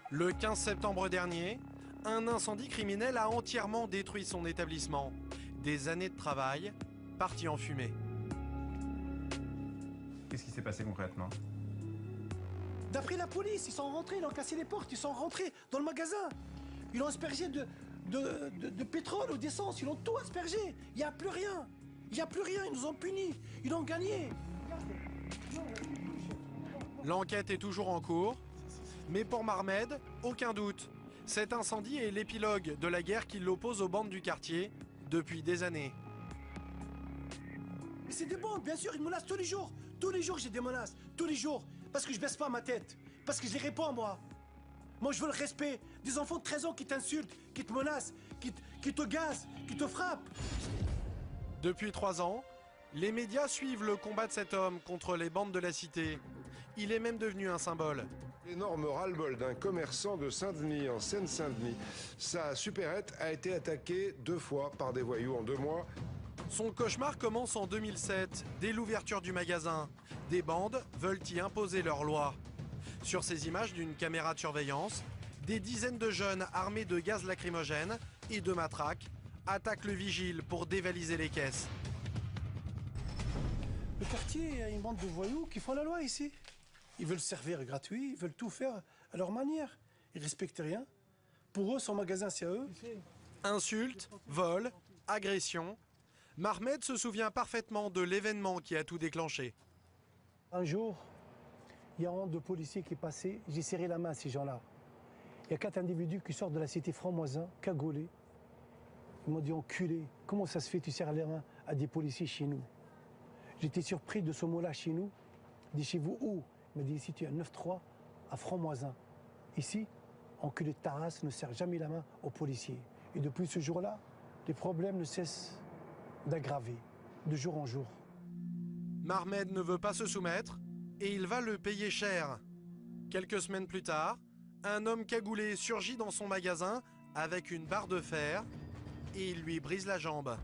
Le 15 septembre dernier, un incendie criminel a entièrement détruit son établissement. Des années de travail parties en fumée. Qu'est-ce qui s'est passé concrètement? D'après la police, ils sont rentrés, ils ont cassé les portes, ils sont rentrés dans le magasin. Ils ont aspergé de pétrole ou d'essence, ils ont tout aspergé. Il n'y a plus rien. Il n'y a plus rien, ils nous ont punis. Ils ont gagné. L'enquête est toujours en cours. Mais pour Mahmed, aucun doute. Cet incendie est l'épilogue de la guerre qui l'oppose aux bandes du quartier depuis des années. Mais c'est des bandes, bien sûr, ils me menacent tous les jours. Tous les jours, j'ai des menaces. Tous les jours. Parce que je baisse pas ma tête. Parce que je les réponds, moi. Moi, je veux le respect. Des enfants de 13 ans qui t'insultent, qui te menacent, qui te gazent, qui te frappent. Depuis 3 ans, les médias suivent le combat de cet homme contre les bandes de la cité. Il est même devenu un symbole. L'énorme ras-le-bol d'un commerçant de Saint-Denis, en Seine-Saint-Denis. Sa supérette a été attaquée 2 fois par des voyous en 2 mois. Son cauchemar commence en 2007, dès l'ouverture du magasin. Des bandes veulent y imposer leur loi. Sur ces images d'une caméra de surveillance, des dizaines de jeunes armés de gaz lacrymogène et de matraques attaquent le vigile pour dévaliser les caisses. Le quartier, il y a une bande de voyous qui font la loi ici. Ils veulent servir gratuit, ils veulent tout faire à leur manière. Ils respectent rien. Pour eux, son magasin, c'est à eux. Insultes, vols, agressions. Mahmed se souvient parfaitement de l'événement qui a tout déclenché. Un jour, il y a un de policiers qui est passé, j'ai serré la main à ces gens-là. Il y a 4 individus qui sortent de la cité Franc-Moisin, cagoulés. Ils m'ont dit, enculé, comment ça se fait, tu serres les mains à des policiers chez nous? J'étais surpris de ce mot-là chez nous. Il dit, chez vous où? Il m'a dit, ici, tu es à 9-3 à Franc-Moisin. Ici, enculé de ta race ne serre jamais la main aux policiers. Et depuis ce jour-là, les problèmes ne cessent d'aggraver, de jour en jour. Mahmed ne veut pas se soumettre et il va le payer cher. Quelques semaines plus tard, un homme cagoulé surgit dans son magasin avec une barre de fer et il lui brise la jambe.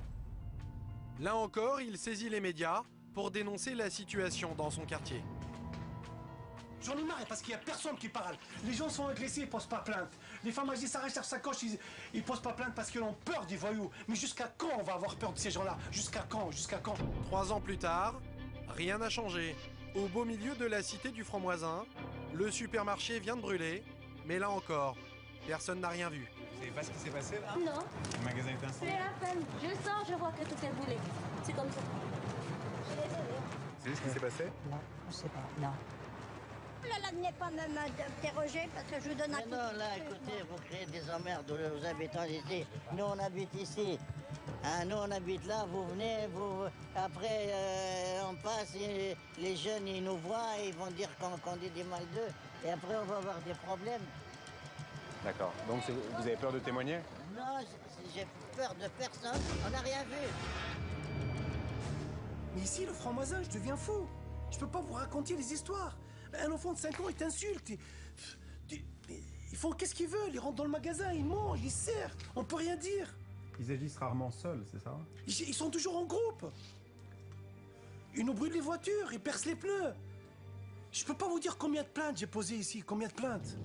Là encore, il saisit les médias pour dénoncer la situation dans son quartier. J'en ai marre parce qu'il n'y a personne qui parle. Les gens sont agressés, ils ne posent pas plainte. Les femmes âgées s'arrêtent sur sa coche, ils ne posent pas plainte parce qu'ils ont peur des voyous. Mais jusqu'à quand on va avoir peur de ces gens-là? Jusqu'à quand? Jusqu'à quand? 3 ans plus tard, rien n'a changé. Au beau milieu de la cité du Franc-Moisin, le supermarché vient de brûler, mais là encore, personne n'a rien vu. Vous savez pas ce qui s'est passé là? Non. Le magasin est incendié. C'est à peine. Je sors, je vois que tout est brûlé. C'est comme ça. Vous savez ce qui s'est passé? Non, je sais pas, non. Là, venez pas me m'interroger parce que je vous donne un coup. Non, là, écoutez, vous créez des emmerdes aux habitants d'ici. Nous, on habite ici. Hein, nous, on habite là, vous venez, après, on passe, et les jeunes, ils nous voient, et ils vont dire qu'on dit du mal d'eux. Et après, on va avoir des problèmes. D'accord. Donc vous avez peur de témoigner? Non, j'ai peur de personne. On n'a rien vu. Mais ici, le Franc-Moisin, je deviens fou. Je peux pas vous raconter les histoires. Un enfant de 5 ans, il t'insulte. Ils font qu'est-ce qu'ils veulent? Ils rentrent dans le magasin, ils mangent, ils serrent. On peut rien dire. Ils agissent rarement seuls, c'est ça? Ils sont toujours en groupe. Ils nous brûlent les voitures, ils percent les pneus. Je peux pas vous dire combien de plaintes j'ai posées ici, combien de plaintes.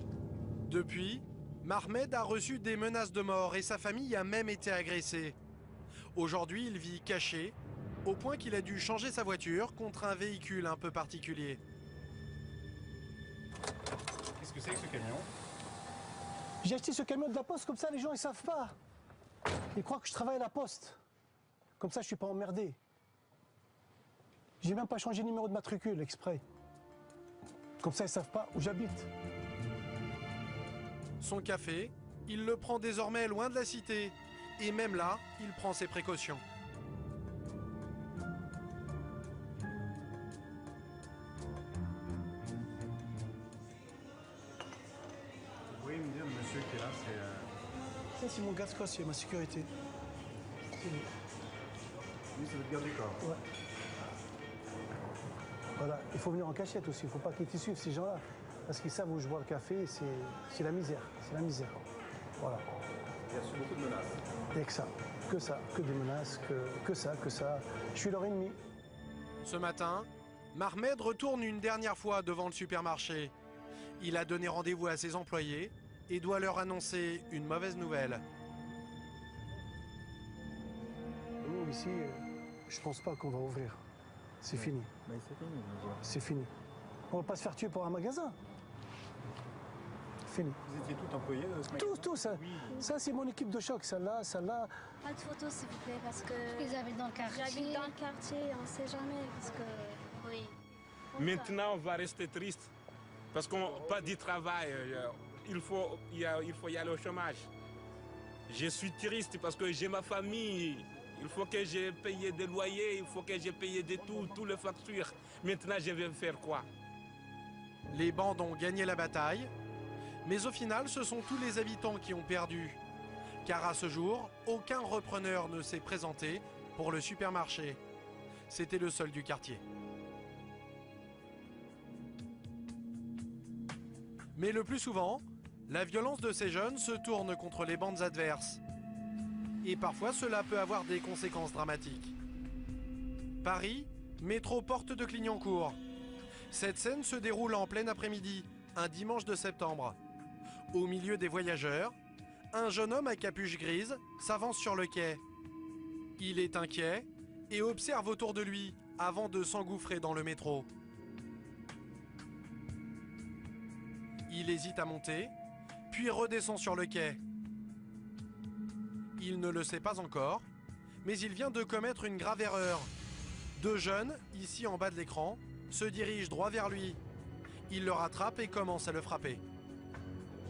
Depuis, Mahmed a reçu des menaces de mort et sa famille a même été agressée. Aujourd'hui, il vit caché, au point qu'il a dû changer sa voiture contre un véhicule un peu particulier. Qu'est-ce que c'est que ce camion? J'ai acheté ce camion de la poste, comme ça les gens ils savent pas. Ils croient que je travaille à la poste. Comme ça je suis pas emmerdé. J'ai même pas changé le numéro de matricule exprès. Comme ça ils savent pas où j'habite. Son café, il le prend désormais loin de la cité. Et même là, il prend ses précautions. Vous pouvez me dire, le monsieur qui est là, c'est... Ça c'est mon gaz-cross, c'est ma sécurité. Lui, c'est votre garde du corps? Ouais. Voilà, il faut venir en cachette aussi, il ne faut pas qu'ils te suivent ces gens-là. Parce qu'ils savent où je bois le café, c'est la misère, c'est la misère. Voilà. Il y a reçu beaucoup de menaces. Et que ça, que des menaces, que ça. Je suis leur ennemi. Ce matin, Mahmed retourne une dernière fois devant le supermarché. Il a donné rendez-vous à ses employés et doit leur annoncer une mauvaise nouvelle. Nous, ici, je pense pas qu'on va ouvrir. C'est fini. Mais c'est fini, je veux dire. C'est fini. On va pas se faire tuer pour un magasin. Fini. Vous étiez tous employés de ce magasin? Tous. Ça c'est mon équipe de choc. Celle-là. Pas de photos, s'il vous plaît, parce que... Ils habitent dans le quartier. J'habite dans le quartier, on ne sait jamais, parce que... Oui. Maintenant, on va rester triste, parce qu'on n'a pas de travail. Il faut y aller au chômage. Je suis triste parce que j'ai ma famille. Il faut que j'ai payé des loyers, il faut que j'ai payé de tout, toutes les factures. Maintenant, je vais faire quoi? Les bandes ont gagné la bataille, mais au final, ce sont tous les habitants qui ont perdu. Car à ce jour, aucun repreneur ne s'est présenté pour le supermarché. C'était le seul du quartier. Mais le plus souvent, la violence de ces jeunes se tourne contre les bandes adverses. Et parfois, cela peut avoir des conséquences dramatiques. Paris, métro porte de Clignancourt. Cette scène se déroule en plein après-midi, un dimanche de septembre. Au milieu des voyageurs, un jeune homme à capuche grise s'avance sur le quai. Il est inquiet et observe autour de lui avant de s'engouffrer dans le métro. Il hésite à monter, puis redescend sur le quai. Il ne le sait pas encore, mais il vient de commettre une grave erreur. Deux jeunes, ici en bas de l'écran, se dirigent droit vers lui. Il le rattrape et commence à le frapper.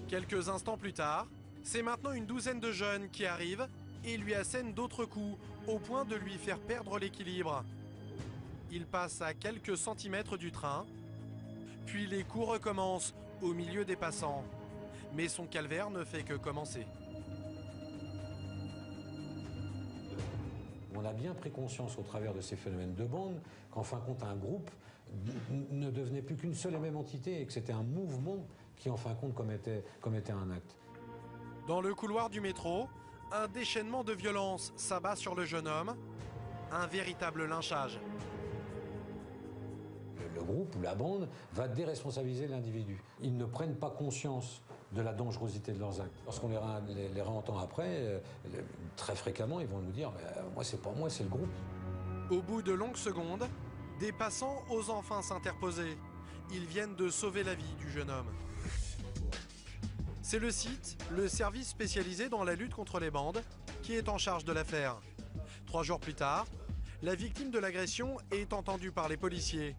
Quelques instants plus tard, c'est maintenant une douzaine de jeunes qui arrivent et lui assènent d'autres coups, au point de lui faire perdre l'équilibre. Il passe à quelques centimètres du train, puis les coups recommencent au milieu des passants. Mais son calvaire ne fait que commencer. On a bien pris conscience au travers de ces phénomènes de bande qu'en fin de compte un groupe ne devenait plus qu'une seule et même entité et que c'était un mouvement qui en fin de compte commettait un acte. Dans le couloir du métro, un déchaînement de violence s'abat sur le jeune homme, un véritable lynchage. Le groupe ou la bande va déresponsabiliser l'individu. Ils ne prennent pas conscience de la dangerosité de leurs actes. Lorsqu'on les réentend après, très fréquemment, ils vont nous dire « moi, c'est pas moi, c'est le groupe ». Au bout de longues secondes, des passants osent enfin s'interposer. Ils viennent de sauver la vie du jeune homme. C'est le site, le service spécialisé dans la lutte contre les bandes, qui est en charge de l'affaire. 3 jours plus tard, la victime de l'agression est entendue par les policiers.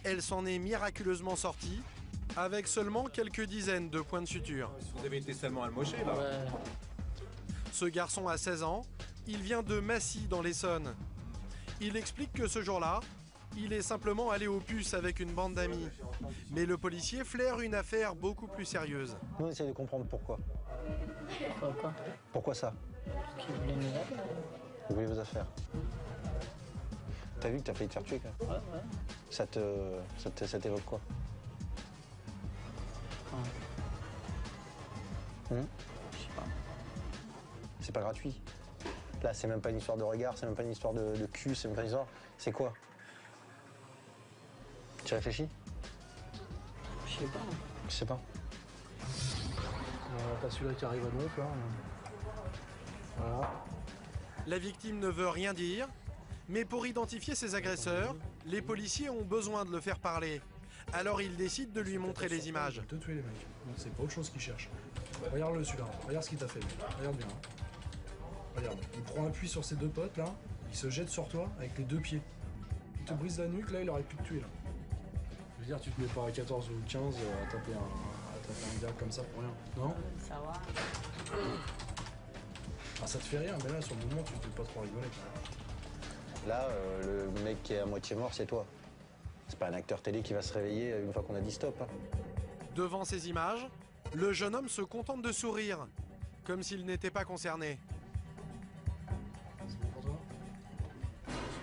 Elle s'en est miraculeusement sortie, avec seulement quelques dizaines de points de suture. Vous avez été seulement almoché, là. Ouais. Ce garçon a 16 ans, il vient de Massy dans l'Essonne. Il explique que ce jour-là, il est simplement allé aux puces avec une bande d'amis. Mais le policier flaire une affaire beaucoup plus sérieuse. Nous, on essaie de comprendre pourquoi. Pourquoi? Pourquoi ça? Parce qu'il voulait nous appeler. Vous voulez vos affaires. T'as vu que t'as failli te faire tuer, quand même? Ouais. Ça t'évoque quoi? Je sais pas. C'est pas gratuit. Là, c'est même pas une histoire de regard, c'est même pas une histoire de cul, c'est même pas une histoire... C'est quoi? Tu réfléchis? Je sais pas. Je sais pas. Pas celui-là qui arrive à Donf, là. Voilà. La victime ne veut rien dire, mais pour identifier ses agresseurs, les policiers ont besoin de le faire parler. Alors ils décident de lui montrer les images. Te tuer les mecs. Non, c'est pas autre chose qu'ils cherchent. Regarde-le celui-là. Regarde ce qu'il t'a fait. Regarde bien. Regarde. Il prend appui sur ses deux potes là. Il se jette sur toi avec les deux pieds. Il te brise la nuque. Là, il aurait pu te tuer là. Je veux dire, tu te mets pas à 14 ou 15 à taper un gars comme ça pour rien. Non? Ça va. Ah, ça te fait rire, mais là, sur le moment, tu te fais pas trop rigoler. Quand même. Là, le mec qui est à moitié mort, c'est toi. C'est pas un acteur télé qui va se réveiller une fois qu'on a dit stop. Hein. Devant ces images, le jeune homme se contente de sourire, comme s'il n'était pas concerné.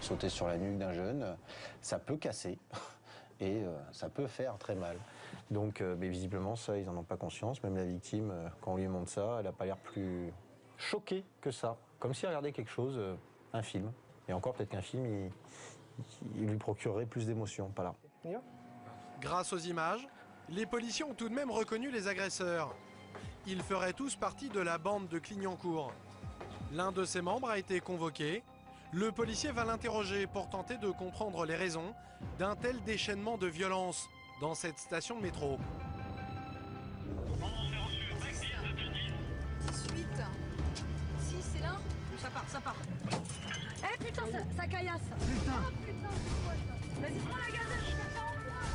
Sauter sur la nuque d'un jeune, ça peut casser et ça peut faire très mal. Donc, mais visiblement, ça, ils n'en ont pas conscience. Même la victime, quand on lui montre ça, elle n'a pas l'air plus choquée que ça. Comme si elle regardait quelque chose, un film. Et encore, peut-être qu'un film, il lui procurerait plus d'émotions. Pas là. Grâce aux images, les policiers ont tout de même reconnu les agresseurs. Ils feraient tous partie de la bande de Clignancourt. L'un de ses membres a été convoqué. Le policier va l'interroger pour tenter de comprendre les raisons d'un tel déchaînement de violence dans cette station de métro. 18. Si, c'est là. Ça part. Eh putain, ça caillasse. Putain. Oh putain, c'est quoi ça? Vas-y, prends la gazette, je fais pas en place.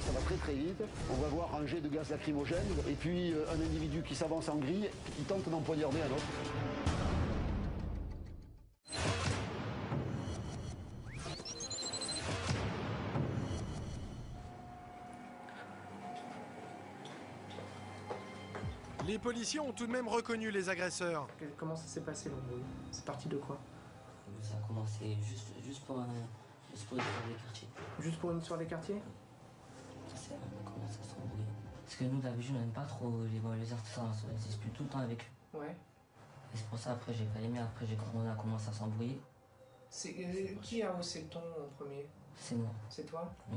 Ça va très vite. On va voir un jet de gaz lacrymogène et puis un individu qui s'avance en grille qui tente d'empoignarder un autre. Les policiers ont tout de même reconnu les agresseurs. Comment ça s'est passé l'embrouille? C'est parti de quoi? Ça a commencé juste pour une histoire des quartiers. Juste pour une histoire des quartiers? On a commencé à s'embrouiller. Parce Parce que nous, d'habitude, on n'aime pas trop les artisans, on se dispute tout le temps avec eux. Ouais. Et c'est pour ça, après, j'ai pas aimé, après, on a commencé à s'embrouiller. Qui a haussé le ton en premier? C'est moi. C'est toi? Oui.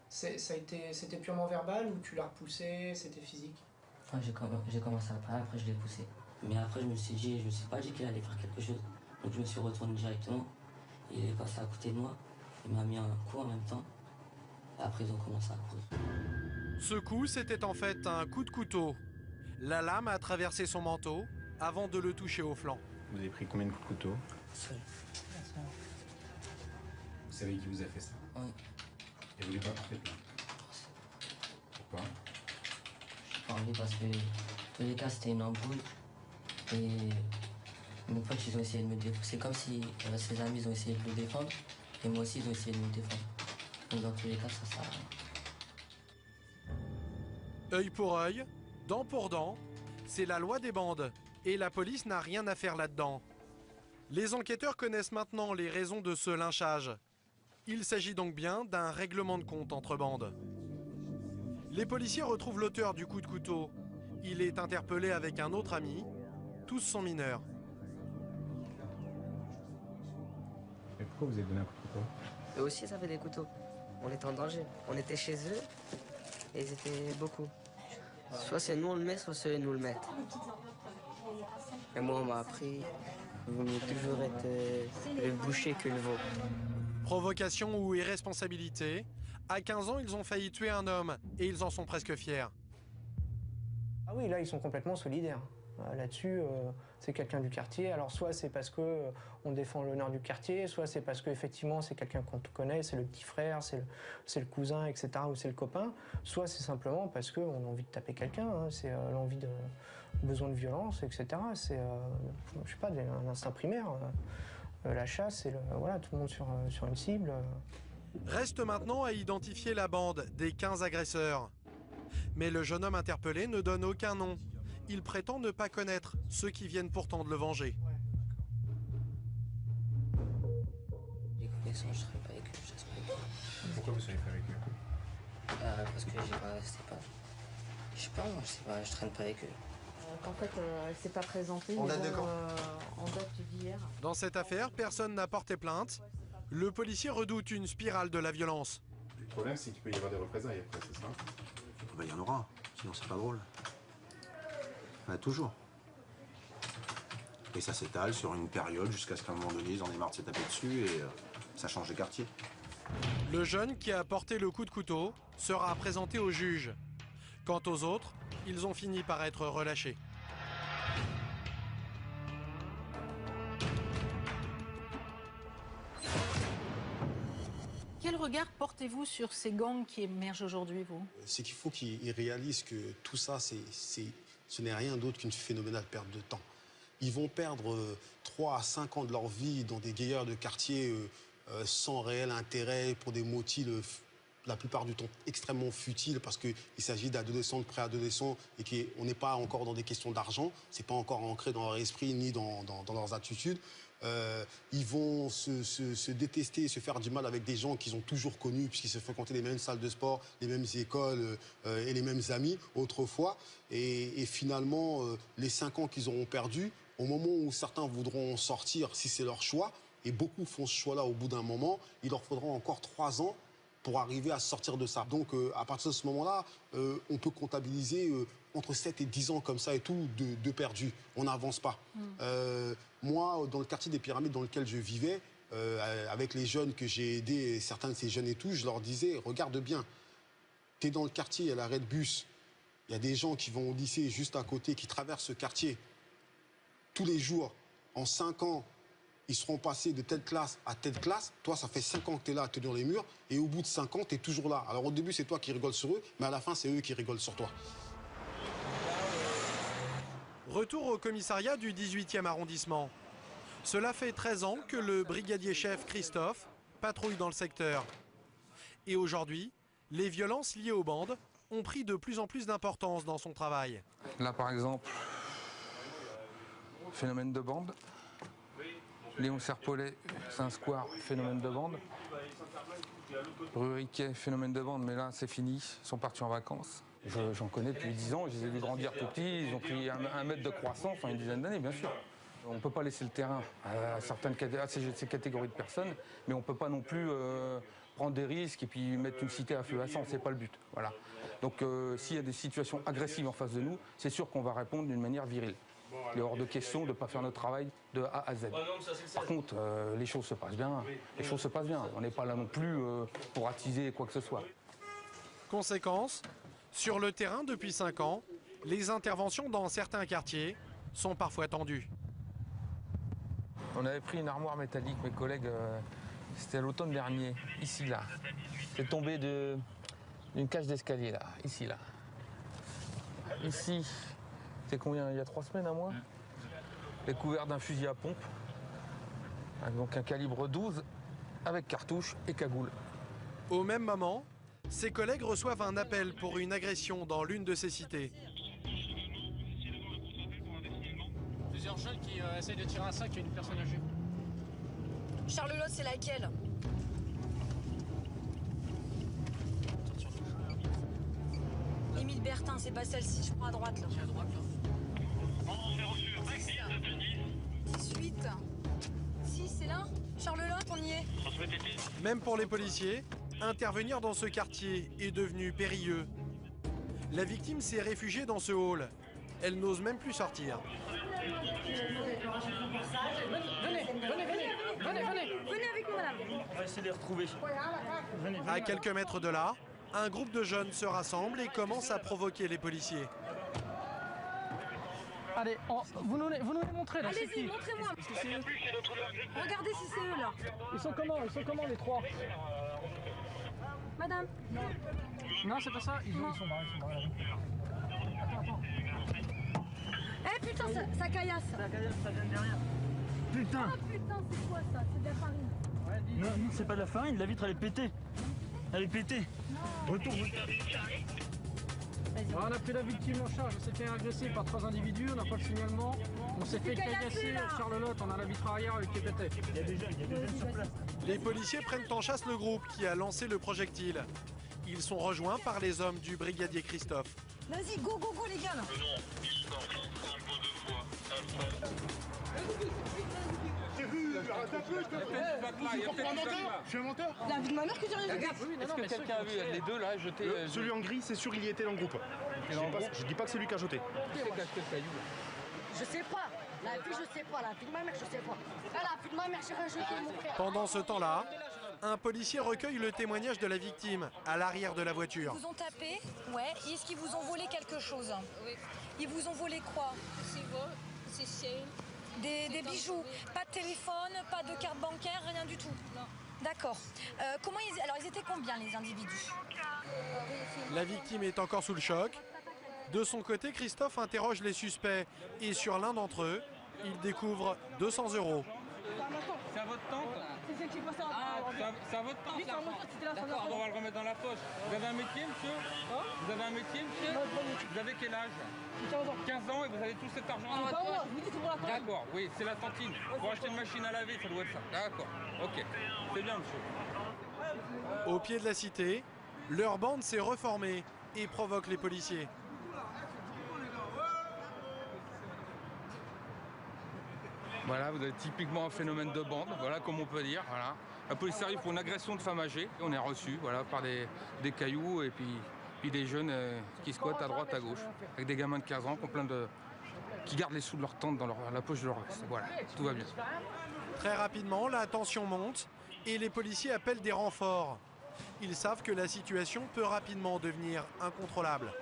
C'était purement verbal ou tu l'as repoussé, c'était physique? Enfin, j'ai commencé à parler, après je l'ai poussé. Mais après je me suis pas dit qu'il allait faire quelque chose. Donc je me suis retourné directement. Il est passé à côté de moi. Il m'a mis un coup en même temps. Et après ils ont commencé à courir. Ce coup, c'était en fait un coup de couteau. La lame a traversé son manteau avant de le toucher au flanc. Vous avez pris combien de coups de couteau? Seul. Vous savez qui vous a fait ça? Oui. Et vous voulez pas porter plainte? Pourquoi? J'ai pas envie parce que dans tous les cas c'était une embrouille. Et mes potes ils ont essayé de me défendre. C'est comme si ses amis ils ont essayé de le défendre. Et moi aussi ils ont essayé de me défendre. Donc dans tous les cas ça sert à rien. Œil pour œil, dent pour dent, c'est la loi des bandes. Et la police n'a rien à faire là-dedans. Les enquêteurs connaissent maintenant les raisons de ce lynchage. Il s'agit donc bien d'un règlement de compte entre bandes. Les policiers retrouvent l'auteur du coup de couteau. Il est interpellé avec un autre ami. Tous sont mineurs. Mais pourquoi vous avez donné un coup de couteau? Eux aussi, ça fait des couteaux. On était en danger. On était chez eux et ils étaient beaucoup. Soit c'est nous on le met, soit c'est eux nous le mettent. Et moi, on m'a appris qu'il vaut mieux toujours être le boucher que le veau. Provocation ou irresponsabilité, à 15 ans, ils ont failli tuer un homme et ils en sont presque fiers. Ah oui, là, ils sont complètement solidaires. Là-dessus, c'est quelqu'un du quartier. Alors, soit c'est parce que on défend l'honneur du quartier, soit c'est parce qu'effectivement, c'est quelqu'un qu'on connaît, c'est le petit frère, c'est le cousin, etc., ou c'est le copain. Soit c'est simplement parce qu'on a envie de taper quelqu'un, hein, c'est l'envie de besoin de violence, etc. C'est, je sais pas, un instinct primaire. La chasse, c'est voilà, tout le monde sur une cible. Reste maintenant à identifier la bande des 15 agresseurs. Mais le jeune homme interpellé ne donne aucun nom. Il prétend ne pas connaître ceux qui viennent pourtant de le venger. Les connaissances, je serais pas avec eux, je reste pas avec eux. Pourquoi vous seriez pas avec eux? Parce que je sais pas, je traîne pas avec eux. Qu'en fait, elle s'est pas présentée, On mais date de quand? en date d'hier. Dans cette affaire, personne n'a porté plainte. Le policier redoute une spirale de la violence. Le problème, c'est qu'il peut y avoir des représailles après, c'est ça? Il y en aura, sinon c'est pas drôle. Toujours. Et ça s'étale sur une période jusqu'à ce qu'à un moment donné, ils en aient marre de se taper dessus et ça change de quartier. Le jeune qui a porté le coup de couteau sera présenté au juge. Quant aux autres, ils ont fini par être relâchés. Quel regard portez-vous sur ces gangs qui émergent aujourd'hui, vous? C'est qu'il faut qu'ils réalisent que tout ça, ce n'est rien d'autre qu'une phénoménale perte de temps. Ils vont perdre 3 à 5 ans de leur vie dans des guerrières de quartier sans réel intérêt, pour des motifs la plupart du temps extrêmement futiles, parce qu'il s'agit d'adolescents, de préadolescents, et qu'on n'est pas encore dans des questions d'argent, c'est pas encore ancré dans leur esprit ni dans leurs attitudes. Ils vont se détester et se faire du mal avec des gens qu'ils ont toujours connus, puisqu'ils se fréquentaient les mêmes salles de sport, les mêmes écoles et les mêmes amis autrefois. Et finalement, les 5 ans qu'ils auront perdus, au moment où certains voudront sortir, si c'est leur choix, et beaucoup font ce choix-là au bout d'un moment, il leur faudra encore 3 ans pour arriver à sortir de ça. Donc, à partir de ce moment-là, on peut comptabiliser entre 7 et 10 ans comme ça et tout, de perdus. On n'avance pas. Moi, dans le quartier des Pyramides dans lequel je vivais, avec les jeunes que j'ai aidés, certains de ces jeunes et tout, je leur disais, regarde bien, tu es dans le quartier, il y a l'arrêt de bus, il y a des gens qui vont au lycée juste à côté, qui traversent ce quartier tous les jours. En 5 ans, ils seront passés de telle classe à telle classe. Toi, ça fait 5 ans que tu es là à tenir les murs. Et au bout de 5 ans, tu es toujours là. Alors au début, c'est toi qui rigoles sur eux, mais à la fin, c'est eux qui rigolent sur toi. Retour au commissariat du 18e arrondissement. Cela fait 13 ans que le brigadier-chef Christophe patrouille dans le secteur. Et aujourd'hui, les violences liées aux bandes ont pris de plus en plus d'importance dans son travail. Là, par exemple, phénomène de bande. Léon Serpollet, c'est un square, phénomène de bande. Rue Riquet, phénomène de bande, mais là c'est fini, ils sont partis en vacances. J'en connais depuis 10 ans, je les ai vus grandir tout petits, ils ont pris 1 mètre de croissance en une dizaine d'années, bien sûr. On ne peut pas laisser le terrain à ces catégories de personnes, mais on ne peut pas non plus prendre des risques et puis mettre une cité à feu à sang, c'est pas le but. Voilà. Donc s'il y a des situations agressives en face de nous, c'est sûr qu'on va répondre d'une manière virile. Il est hors de question de ne pas faire notre travail de A à Z. Par contre, les choses se passent bien. Les choses se passent bien. On n'est pas là non plus pour attiser quoi que ce soit. Conséquence, sur le terrain depuis 5 ans, les interventions dans certains quartiers sont parfois tendues. On avait pris une armoire métallique, mes collègues, c'était à l'automne dernier, ici, là. C'est tombé d'une cage d'escalier, là, ici, là. Ici, c'est combien, il y a 3 semaines, un mois? Les couverts d'un fusil à pompe, donc un calibre 12, avec cartouche et cagoule. Au même moment, ses collègues reçoivent un appel pour une agression dans l'une de ces cités. Plusieurs jeunes qui essayent de tirer un sac à une personne âgée. Charlelotte, c'est laquelle? Émile Bertin, c'est pas celle-ci, je prends à droite là. À droite là. 18. Si, c'est là. Charlelotte, on y est. Même pour les policiers, intervenir dans ce quartier est devenu périlleux. La victime s'est réfugiée dans ce hall. Elle n'ose même plus sortir. Venez avec nous, madame. On va essayer de les retrouver. À quelques mètres de là, un groupe de jeunes se rassemble et commence à provoquer les policiers. Allez, vous nous les montrez là. Allez-y, montrez-moi. Regardez si c'est eux là. Ils sont comment les 3? Madame. Non, c'est pas ça. Ils sont barrés. Attends. Eh putain, ça caillasse. Ça vient derrière. Putain. Oh putain, c'est quoi ça? C'est de la farine. Non, c'est pas de la farine, la vitre elle est pétée. Elle est pétée. Retourne. On a pris la victime en charge, on s'est fait agresser par 3 individus, on n'a pas le signalement. On s'est fait caillasser à Charlelotte, on a la vitre arrière qui est pétée. Il y a des jeunes sur place. Les policiers prennent en chasse le groupe qui a lancé le projectile. Ils sont rejoints par les hommes du brigadier Christophe. Vas-y, go les gars là. J'ai vu, arrête un peu, je suis un menteur. La vie de ma mère que j'ai rien vu. Est-ce que quelqu'un a vu les deux là jeter Celui en gris, c'est sûr, il y était dans le groupe. Je dis pas que c'est lui qui a jeté. Je sais pas. La fille, je sais pas. La fille de ma mère, je sais pas. La fille de ma mère, j'ai rien jeté, mon frère. Pendant ce temps-là, un policier recueille le témoignage de la victime à l'arrière de la voiture. Ils vous ont tapé, ouais. Est-ce qu'ils vous ont volé quelque chose? Oui. Ils vous ont volé quoi? Des bijoux. Pas de téléphone, pas de carte bancaire, rien du tout. Non. D'accord. Alors ils étaient combien les individus? La victime est encore sous le choc. De son côté, Christophe interroge les suspects et sur l'un d'entre eux, il découvre 200 €. C'est à votre tante? C'est celle qui passe à C'est à votre tante? Oui, c'est à mon tante, c'était là. D'accord, on va le remettre dans la poche. Vous avez un métier, monsieur? Vous avez un métier, monsieur? Vous avez quel âge? 15 ans. 15 ans et vous avez tout cet argent dans votre Pas moi, poche? vous dites pour la tante. D'accord, oui, c'est la tantine. Pour acheter une machine à laver, ça doit être ça. D'accord, ok. C'est bien, monsieur. Au pied de la cité, leur bande s'est reformée et provoque les policiers. Voilà, vous avez typiquement un phénomène de bande, voilà comme on peut dire. Voilà. La police arrive pour une agression de femme âgée. On est reçu voilà, par des cailloux et puis des jeunes qui squattent à droite, à gauche. Avec des gamins de 15 ans qui gardent les sous de leur tente dans la poche de leur veste. Voilà, tout va bien. Très rapidement, la tension monte et les policiers appellent des renforts. Ils savent que la situation peut rapidement devenir incontrôlable.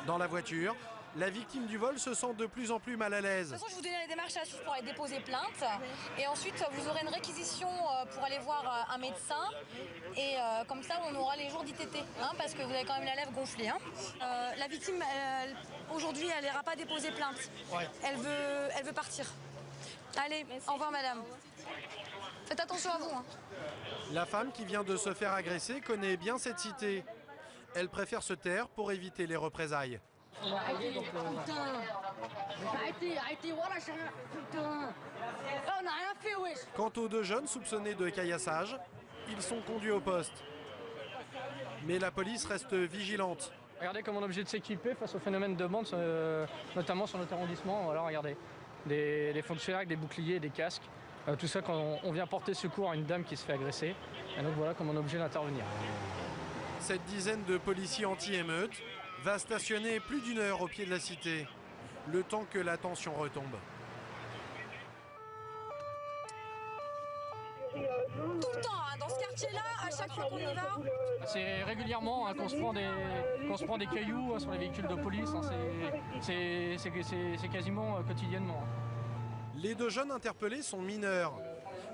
Dans la voiture, la victime du vol se sent de plus en plus mal à l'aise. De toute façon, je vous donnerai les démarches à suivre pour aller déposer plainte. Et ensuite, vous aurez une réquisition pour aller voir un médecin. Et comme ça, on aura les jours d'ITT. Hein, parce que vous avez quand même la lèvre gonflée. Hein. La victime, aujourd'hui, elle n'ira pas déposer plainte. Ouais. Elle veut partir. Allez, au revoir, madame. Faites attention à vous. Hein. La femme qui vient de se faire agresser connaît bien cette cité. Elle préfère se taire pour éviter les représailles. Putain, arrêtez, voilà, putain. On n'a rien fait, wesh. Quant aux 2 jeunes soupçonnés de caillassage, ils sont conduits au poste. Mais la police reste vigilante. Regardez comment on est obligé de s'équiper face au phénomène de bande, notamment sur notre arrondissement. Voilà, regardez, des fonctionnaires avec des boucliers, des casques. Tout ça quand on vient porter secours à une dame qui se fait agresser. Et donc voilà comment on est obligé d'intervenir. Cette dizaine de policiers anti-émeute va stationner plus d'1 heure au pied de la cité, le temps que la tension retombe. Tout le temps, hein, dans ce quartier-là, à chaque fois qu'on y va. C'est régulièrement hein, qu'on se prend des cailloux hein, sur les véhicules de police. Hein, c'est quasiment quotidiennement. Les 2 jeunes interpellés sont mineurs,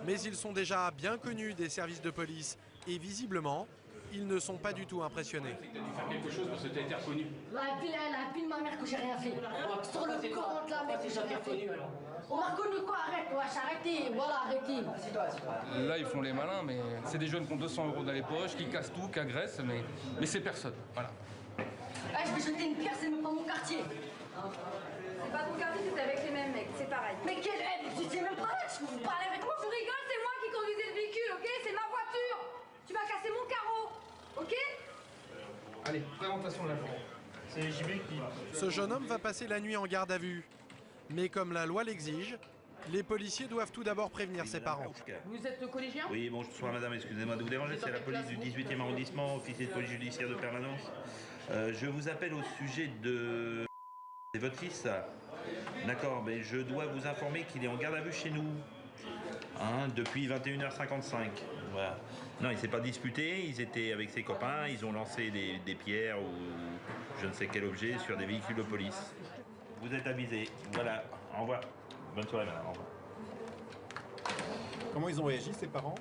mais ils sont déjà bien connus des services de police et visiblement, ils ne sont pas du tout impressionnés. Tu as dû faire quelque chose parce que tu as été reconnu. La pile de ma mère que j'ai rien fait. Sur le compte, la mec, j'ai rien fait. On m'a reconnu quoi? Arrête, wesh, arrêtez, voilà, arrêtez. Là, ils font les malins, mais c'est des jeunes qui ont 200 € dans les poches, qui cassent tout, qui agressent, mais c'est personne. Voilà. Je vais jeter une pierre, c'est même pas mon quartier. C'est pas ton quartier, c'est avec les mêmes mecs, c'est pareil. Mais quelle aide? C'est même pas là que vous parlez avec moi. Tu rigoles, c'est moi qui conduisais le véhicule, ok? C'est ma voiture. Tu m'as cassé mon carreau, ok? Allez, présentation de la journée. C'est JB qui... Ce jeune homme va passer la nuit en garde à vue. Mais comme la loi l'exige, les policiers doivent tout d'abord prévenir ses parents. Vous êtes collégien? Oui, bonsoir madame, excusez-moi de vous déranger, c'est la police du 18e arrondissement, officier de police judiciaire de permanence. Je vous appelle au sujet de votre fils. D'accord, mais je dois vous informer qu'il est en garde à vue chez nous. Hein, depuis 21h55. Voilà. Non, il ne s'est pas disputé, ils étaient avec ses copains, ils ont lancé des pierres ou je ne sais quel objet sur des véhicules de police. Vous êtes avisés. Voilà, au revoir. Bonne soirée madame, au revoir. Comment ils ont réagi, ses parents?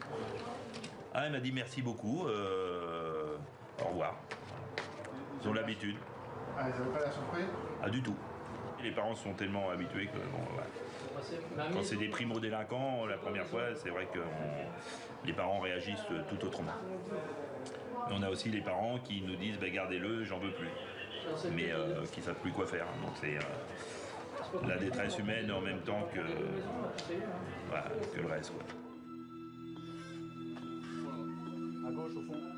Ah, elle m'a dit merci beaucoup, au revoir. Ils ont l'habitude. Ah, ils n'avaient pas la surprise? Ah, du tout. Les parents sont tellement habitués que bon, voilà. Quand c'est des primo-délinquants, la première fois, c'est vrai que les parents réagissent tout autrement. Et on a aussi les parents qui nous disent bah, gardez-le, j'en veux plus. Mais qui ne savent plus quoi faire. Donc c'est la détresse humaine en même temps que, voilà, que le reste. Quoi.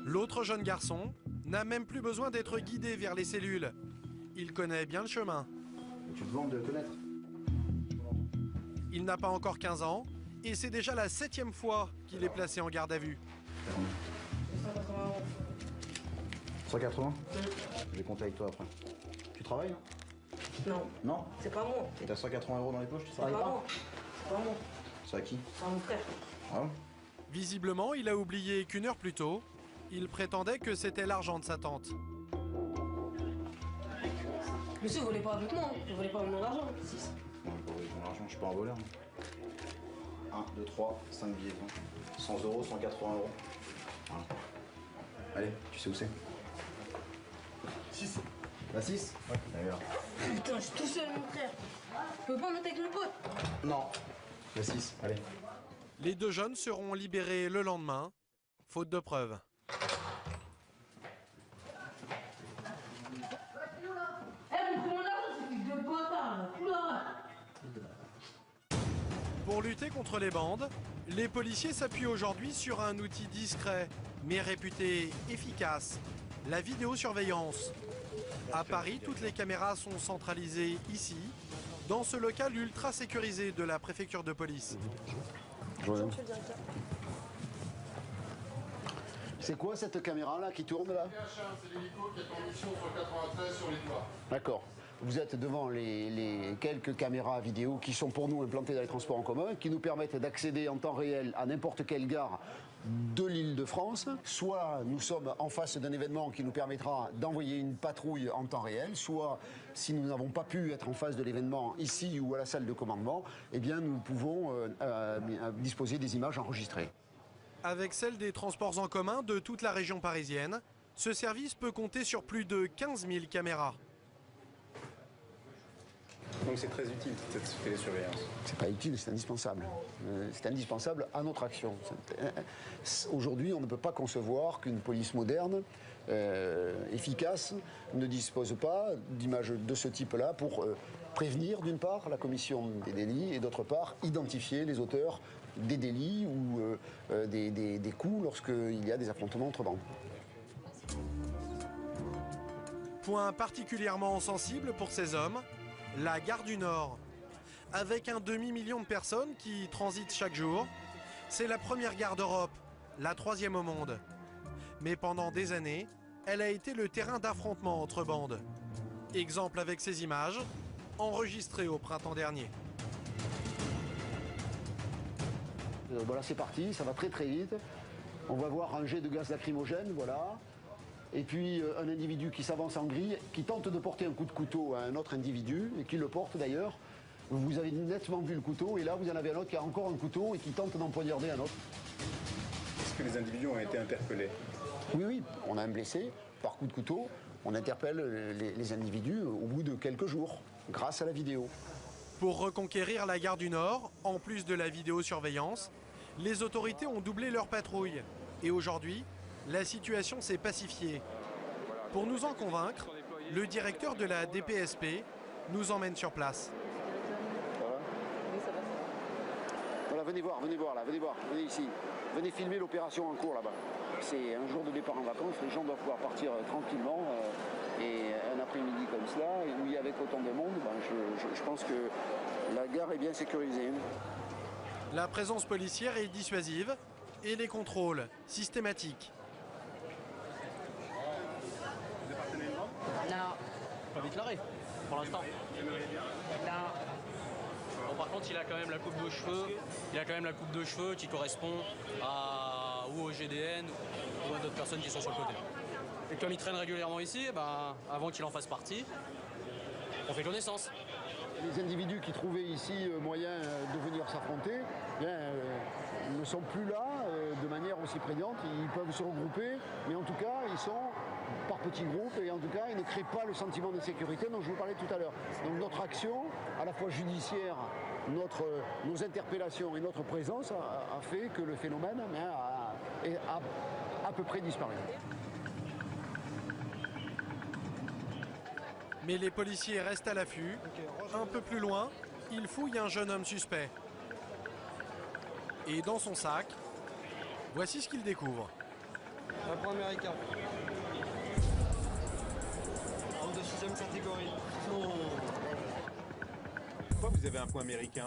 L'autre jeune garçon n'a même plus besoin d'être guidé vers les cellules. Il connaît bien le chemin. Tu te demandes de le connaître. Il n'a pas encore 15 ans et c'est déjà la 7e fois qu'il est placé en garde à vue. 180 Je vais compter avec toi après. Tu travailles? Non. Non? C'est pas moi. T'as 180 € dans les poches, tu C'est travailles pas pas? moi. C'est pas moi. C'est à qui? C'est à mon frère. Ah bon? Visiblement, il a oublié qu'1 heure plus tôt, il prétendait que c'était l'argent de sa tante. Monsieur, vous volez pas avec moi, vous volez pas mon argent. Non, je vais pas voler ton argent, je suis pas un voleur. 1, 2, 3, 5 billets de 20. 100 €, 180 €. Voilà. Allez, tu sais où c'est? 6. La 6? Ouais. Allez, là. Putain, je suis tout seul, mon frère. Je peux pas monter avec mon pote. Non. La 6, allez. Les 2 jeunes seront libérés le lendemain, faute de preuves. Pour lutter contre les bandes, les policiers s'appuient aujourd'hui sur un outil discret, mais réputé efficace, la vidéosurveillance. À Paris, toutes les caméras sont centralisées ici, dans ce local ultra sécurisé de la préfecture de police. C'est quoi cette caméra là qui tourne là? C'est l'hélico qui est en mission sur 93 sur les toits. D'accord. Vous êtes devant les quelques caméras vidéo qui sont pour nous implantées dans les transports en commun, qui nous permettent d'accéder en temps réel à n'importe quelle gare de l'Île-de-France. Soit nous sommes en face d'un événement qui nous permettra d'envoyer une patrouille en temps réel, soit si nous n'avons pas pu être en face de l'événement ici ou à la salle de commandement, eh bien nous pouvons disposer des images enregistrées. Avec celle des transports en commun de toute la région parisienne, ce service peut compter sur plus de 15 000 caméras. Donc c'est très utile cette télésurveillance. C'est pas utile, c'est indispensable. C'est indispensable à notre action. Aujourd'hui, on ne peut pas concevoir qu'une police moderne, efficace, ne dispose pas d'images de ce type-là pour prévenir d'une part la commission des délits et d'autre part identifier les auteurs des délits ou des coups lorsqu'il y a des affrontements entre bandes. Point particulièrement sensible pour ces hommes, la gare du Nord. Avec un demi-million de personnes qui transitent chaque jour, c'est la première gare d'Europe, la 3e au monde. Mais pendant des années, elle a été le terrain d'affrontements entre bandes. Exemple avec ces images, enregistrées au printemps dernier. Voilà, c'est parti, ça va très très vite. On va voir un jet de gaz lacrymogène, voilà. Et puis un individu qui s'avance en grille, qui tente de porter un coup de couteau à un autre individu, et qui le porte d'ailleurs. Vous avez nettement vu le couteau, et là vous en avez un autre qui a encore un couteau et qui tente d'empoignarder un autre. Est-ce que les individus ont été interpellés? Oui, oui, on a un blessé par coup de couteau. On interpelle les individus au bout de quelques jours, grâce à la vidéo. Pour reconquérir la gare du Nord, en plus de la vidéosurveillance, les autorités ont doublé leur patrouille. Et aujourd'hui, la situation s'est pacifiée. Pour nous en convaincre, le directeur de la DPSP nous emmène sur place. Voilà, venez voir là, venez ici. Venez filmer l'opération en cours là-bas. C'est un jour de départ en vacances, les gens doivent pouvoir partir tranquillement. Et un après-midi comme cela, où il y avait autant de monde, je pense que la gare est bien sécurisée. La présence policière est dissuasive et les contrôles systématiques. Non. Pas déclaré, pour l'instant. Non. Bon, par contre, il a quand même la coupe de cheveux. Il a quand même la coupe de cheveux qui correspond ou au GDN ou à d'autres personnes qui sont sur le côté. Et comme il traîne régulièrement ici, avant qu'il en fasse partie, on fait connaissance. Les individus qui trouvaient ici moyen de venir s'affronter ne sont plus là de manière aussi prégnante. Ils peuvent se regrouper, mais en tout cas, ils sont par petits groupes et en tout cas, ils ne créent pas le sentiment de sécurité dont je vous parlais tout à l'heure. Donc notre action, à la fois judiciaire, nos interpellations et notre présence a fait que le phénomène a à peu près disparu. Mais les policiers restent à l'affût. Un peu plus loin, ils fouillent un jeune homme suspect. Et dans son sac, voici ce qu'ils découvrent. Un point américain. Arme de 6e catégorie. Pourquoi vous avez un point américain?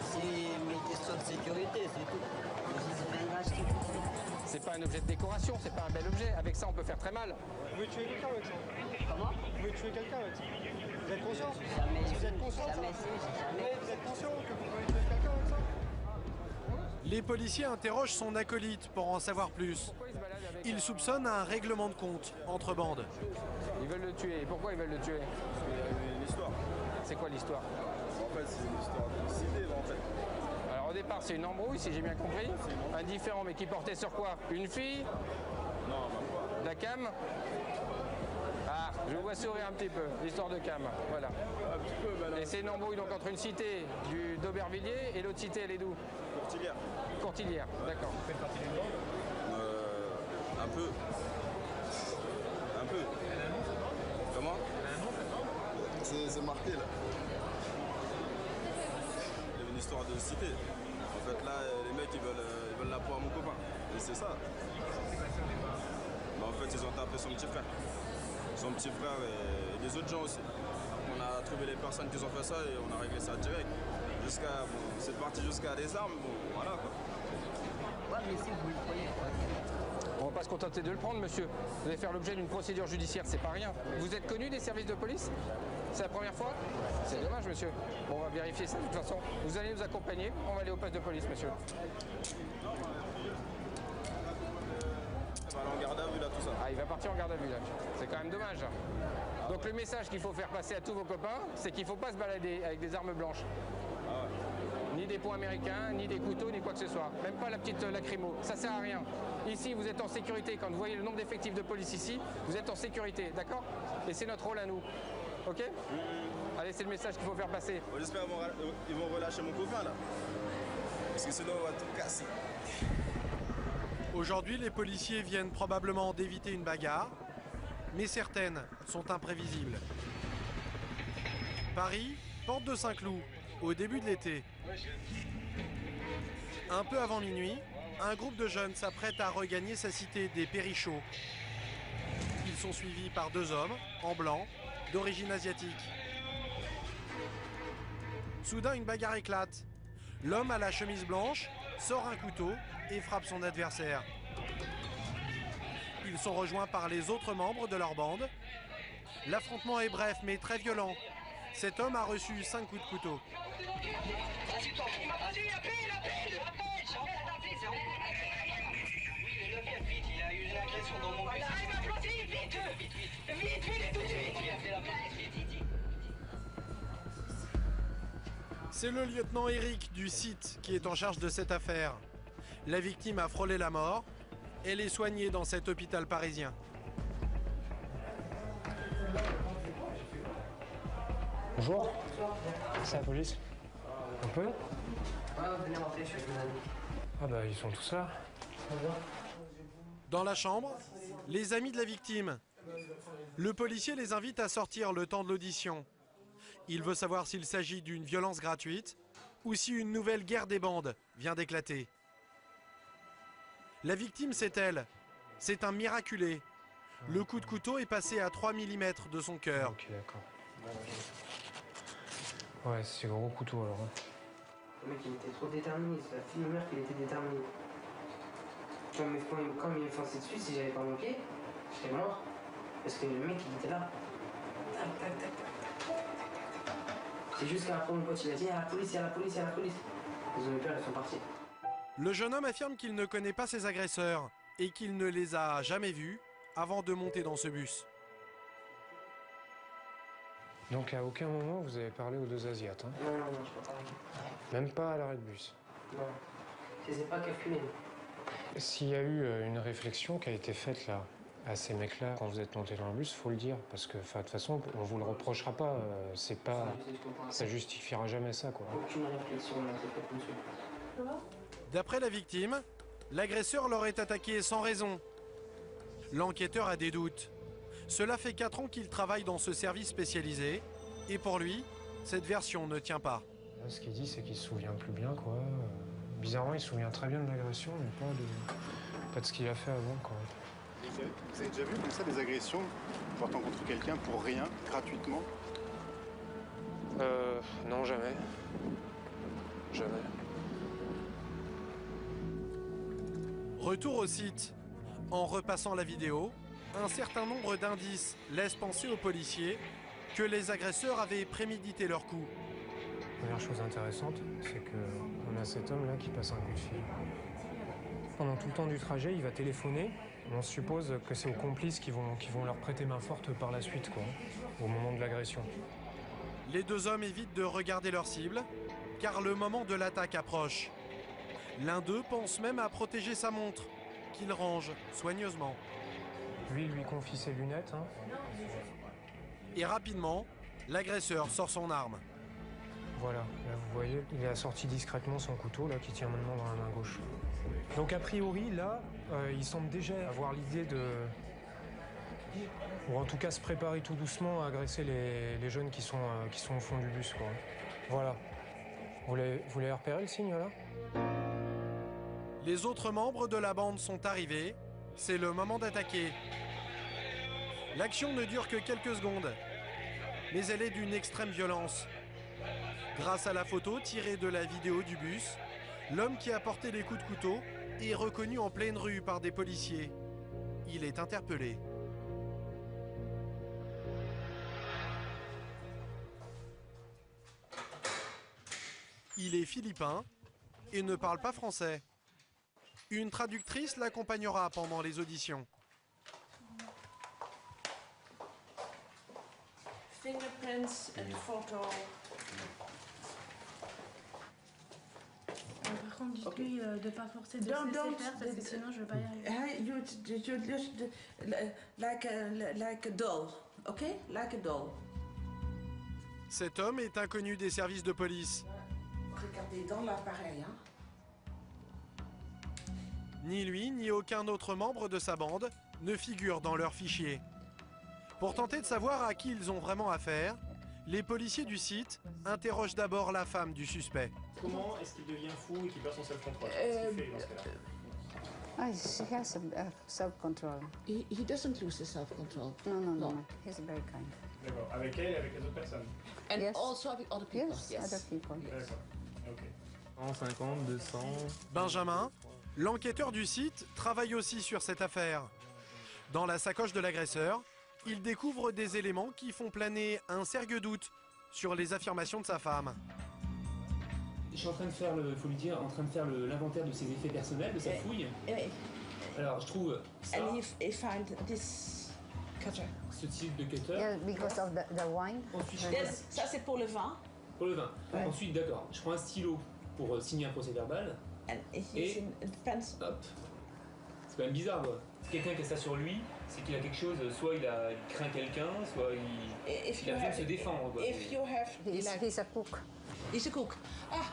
C'est mes questions de sécurité, c'est tout. C'est pas un objet de décoration, c'est pas un bel objet. Avec ça, on peut faire très mal. Vous pouvez tuer quelqu'un avec ça? Comment? Vous pouvez tuer quelqu'un avec ça? Vous êtes conscient? Jamais. Vous êtes conscient de ça? Jamais. Vous êtes conscient que vous pouvez tuer quelqu'un avec ça? Les policiers interrogent son acolyte pour en savoir plus. Ils soupçonnent un règlement de compte entre bandes. Ils veulent le tuer. Et pourquoi ils veulent le tuer? Il y a une histoire. C'est quoi l'histoire? En fait, c'est une histoire de cité, en fait. Alors au départ, c'est une embrouille, si j'ai bien compris. Un différent, mais qui portait sur quoi? Une fille? Non, même pas. La cam? Ah, je vous vois sourire un petit peu, l'histoire de cam, voilà. Un petit peu, mais alors... Et c'est une embrouille donc entre une cité d'Aubervilliers et l'autre cité, elle est d'où? Courtilière. Courtilière, d'accord. Vous faites partie d'une bande? Un peu. Un peu. Comment? C'est marqué là. Il y avait une histoire de cité. En fait là, les mecs ils veulent la peau à mon copain. Et c'est ça. En fait, ils ont tapé son petit frère. Son petit frère et des autres gens aussi. On a trouvé les personnes qui ont fait ça et on a réglé ça direct. C'est parti jusqu'à des armes, bon, voilà quoi. Ouais, mais si vous le prenez. On va pas se contenter de le prendre, monsieur. Vous allez faire l'objet d'une procédure judiciaire, c'est pas rien. Vous êtes connu des services de police? C'est la première fois? C'est dommage, monsieur. Bon, on va vérifier ça de toute façon. Vous allez nous accompagner, on va aller au poste de police, monsieur. Il va aller en garde à vue là, tout ça. Ah, il va partir en garde à vue là. C'est quand même dommage. Donc le message qu'il faut faire passer à tous vos copains, c'est qu'il ne faut pas se balader avec des armes blanches. Ni des poings américains, ni des couteaux, ni quoi que ce soit. Même pas la petite lacrymo. Ça sert à rien. Ici, vous êtes en sécurité. Quand vous voyez le nombre d'effectifs de police ici, vous êtes en sécurité, d'accord? Et c'est notre rôle à nous. Ok? Allez, c'est le message qu'il faut faire passer. Bon, j'espère qu'ils vont relâcher mon copain là. Parce que sinon, on va tout casser. Aujourd'hui, les policiers viennent probablement d'éviter une bagarre, mais certaines sont imprévisibles. Paris, porte de Saint-Cloud, au début de l'été. Un peu avant minuit, un groupe de jeunes s'apprête à regagner sa cité des Périchots. Ils Ils sont suivis par 2 hommes, en blanc, d'origine asiatique. Soudain, une bagarre éclate. L'homme à la chemise blanche sort un couteau et frappe son adversaire. Ils sont rejoints par les autres membres de leur bande. L'affrontement est bref mais très violent. Cet homme a reçu 5 coups de couteau. C'est le lieutenant Eric du site qui est en charge de cette affaire. La victime a frôlé la mort. Elle est soignée dans cet hôpital parisien. Bonjour. C'est la police. Un peu? Ah bah ils sont tous là. Dans la chambre, les amis de la victime. Le policier les invite à sortir le temps de l'audition. Il veut savoir s'il s'agit d'une violence gratuite ou si une nouvelle guerre des bandes vient d'éclater. La victime, c'est elle. C'est un miraculé. Le coup de couteau est passé à 3 mm de son cœur. Ok, d'accord. Ouais, c'est gros couteau alors. Le mec, il était trop déterminé. C'est la fille de mère qui était déterminée. Quand il est foncé dessus, si j'avais pas manqué, j'étais mort. Parce que le mec, il était là. Tac, tac, tac, tac. C'est juste qu'après, mon pote, il a dit, il y a la police, il y a la police, il y a la police. Ils ont eu peur, ils sont partis. Le jeune homme affirme qu'il ne connaît pas ses agresseurs et qu'il ne les a jamais vus avant de monter dans ce bus. Donc à aucun moment vous avez parlé aux 2 Asiates, hein? Non, je peux pas. Même pas à l'arrêt de bus? Non, je les ai pas calculés. S'il y a eu une réflexion qui a été faite là, à ces mecs-là, quand vous êtes montés dans le bus, faut le dire, parce que de toute façon, on vous le reprochera pas, c'est pas... ça justifiera jamais ça, quoi. Aucune réflexion n'a été faite dessus. D'après la victime, l'agresseur l'aurait attaqué sans raison. L'enquêteur a des doutes. Cela fait 4 ans qu'il travaille dans ce service spécialisé, et pour lui, cette version ne tient pas. Là, ce qu'il dit, c'est qu'il se souvient plus bien, quoi. Bizarrement, il se souvient très bien de l'agression, mais pas de ce qu'il a fait avant, quoi. Vous avez déjà vu comme ça des agressions portant contre quelqu'un pour rien, gratuitement? Non, jamais. Jamais. Retour au site. En repassant la vidéo, un certain nombre d'indices laissent penser aux policiers que les agresseurs avaient prémédité leur coup. Première chose intéressante, c'est qu'on a cet homme-là qui passe un coup de fil. Pendant tout le temps du trajet, il va téléphoner. On suppose que c'est aux complices qui vont leur prêter main forte par la suite, quoi, au moment de l'agression. Les 2 hommes évitent de regarder leur cible, car le moment de l'attaque approche. L'un d'eux pense même à protéger sa montre, qu'il range soigneusement. Lui, il lui confie ses lunettes, hein. Et rapidement, l'agresseur sort son arme. Voilà, là vous voyez, il a sorti discrètement son couteau, là, qui tient maintenant dans la main gauche. Donc a priori, là, il semble déjà avoir l'idée de... ou en tout cas se préparer tout doucement à agresser les jeunes qui sont au fond du bus, quoi. Voilà. Vous l'avez repéré, le signe, là? Les autres membres de la bande sont arrivés. C'est le moment d'attaquer. L'action ne dure que quelques secondes, mais elle est d'une extrême violence. Grâce à la photo tirée de la vidéo du bus, l'homme qui a porté les coups de couteau est reconnu en pleine rue par des policiers. Il est interpellé. Il est philippin et ne parle pas français. Une traductrice l'accompagnera pendant les auditions. Fingerprints and photo. Par contre, dites-lui de ne pas forcer de se laisser faire parce que sinon je ne vais pas y arriver. You just like a doll, okay? Like a doll. Cet homme est inconnu des services de police. Regardez dans l'appareil, hein. Ni lui, ni aucun autre membre de sa bande ne figure dans leur fichier. Pour tenter de savoir à qui ils ont vraiment affaire, les policiers du site interrogent d'abord la femme du suspect. Comment est-ce qu'il devient fou et qu'il perd son self-control? Qu'est-ce qu'il fait dans ce cas-là? Oh, he has a self-control. He doesn't lose his self-control. No. He's very kind. D'accord. Avec elle et avec les autres personnes. And Yes. also with other people. Yes, other people. D'accord. Ok. 150, 200... Benjamin, l'enquêteur du site, travaille aussi sur cette affaire. Dans la sacoche de l'agresseur, il découvre des éléments qui font planer un sérieux doute sur les affirmations de sa femme. Je suis en train de faire faut lui dire, en train de faire l'inventaire de ses effets personnels, de sa fouille. Alors je trouve ça, And he find this cutter. ce type de cutter. Yeah, because of the wine. Ensuite, Yes, ça c'est pour le vin. pour le vin. Ouais. Ensuite, d'accord, je prends un stylo pour signer un procès verbal. And he's Et in defense. hop, c'est quand même bizarre quoi. Quelqu'un qui a ça sur lui, c'est qu'il a quelque chose, soit il craint quelqu'un, soit il a besoin de se défendre. Quoi. If you have, He's a cook. He's a cook. Ah.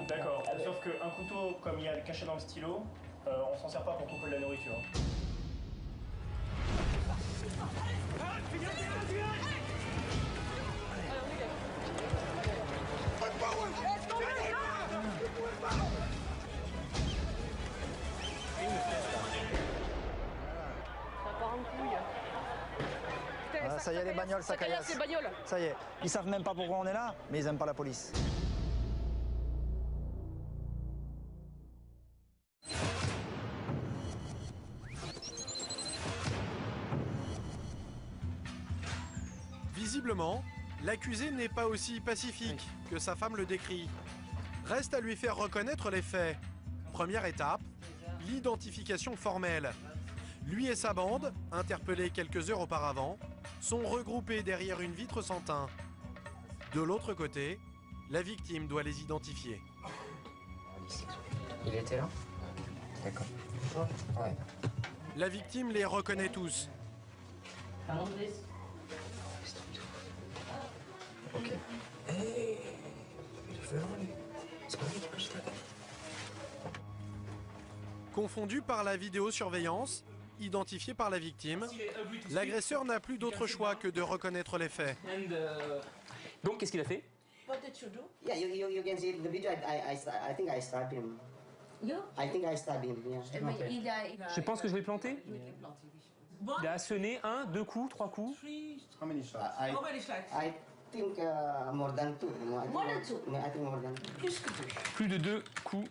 D'accord. Sauf qu'un couteau, comme il y a caché dans le stylo, on s'en sert pas pour couper de la nourriture. Ah, ça y est, les bagnoles, ça caillasse. Ça y est, ils savent même pas pourquoi on est là, mais ils aiment pas la police. Visiblement, l'accusé n'est pas aussi pacifique que sa femme le décrit. Reste à lui faire reconnaître les faits. Première étape, l'identification formelle. Lui et sa bande, interpellés quelques heures auparavant, sont regroupés derrière une vitre sans teint. De l'autre côté, la victime doit les identifier. Il était là? D'accord. Ouais. La victime les reconnaît tous. Ok. Hey, c'est pas lui qui peut se faire. Confondu par la vidéosurveillance, identifié par la victime, l'agresseur n'a plus d'autre choix que de reconnaître les faits. Donc, qu'est-ce qu'il a fait? What did you do? Yeah, you can see in the video. I think I stabbed him. You? I think I stabbed him. Yeah. Je pense que je l'ai planté. Il a asséné 1, 2 coups, 3 coups. How many shots? I think more than two. More than two. I think more than two. Plus que deux. Plus de 2 coups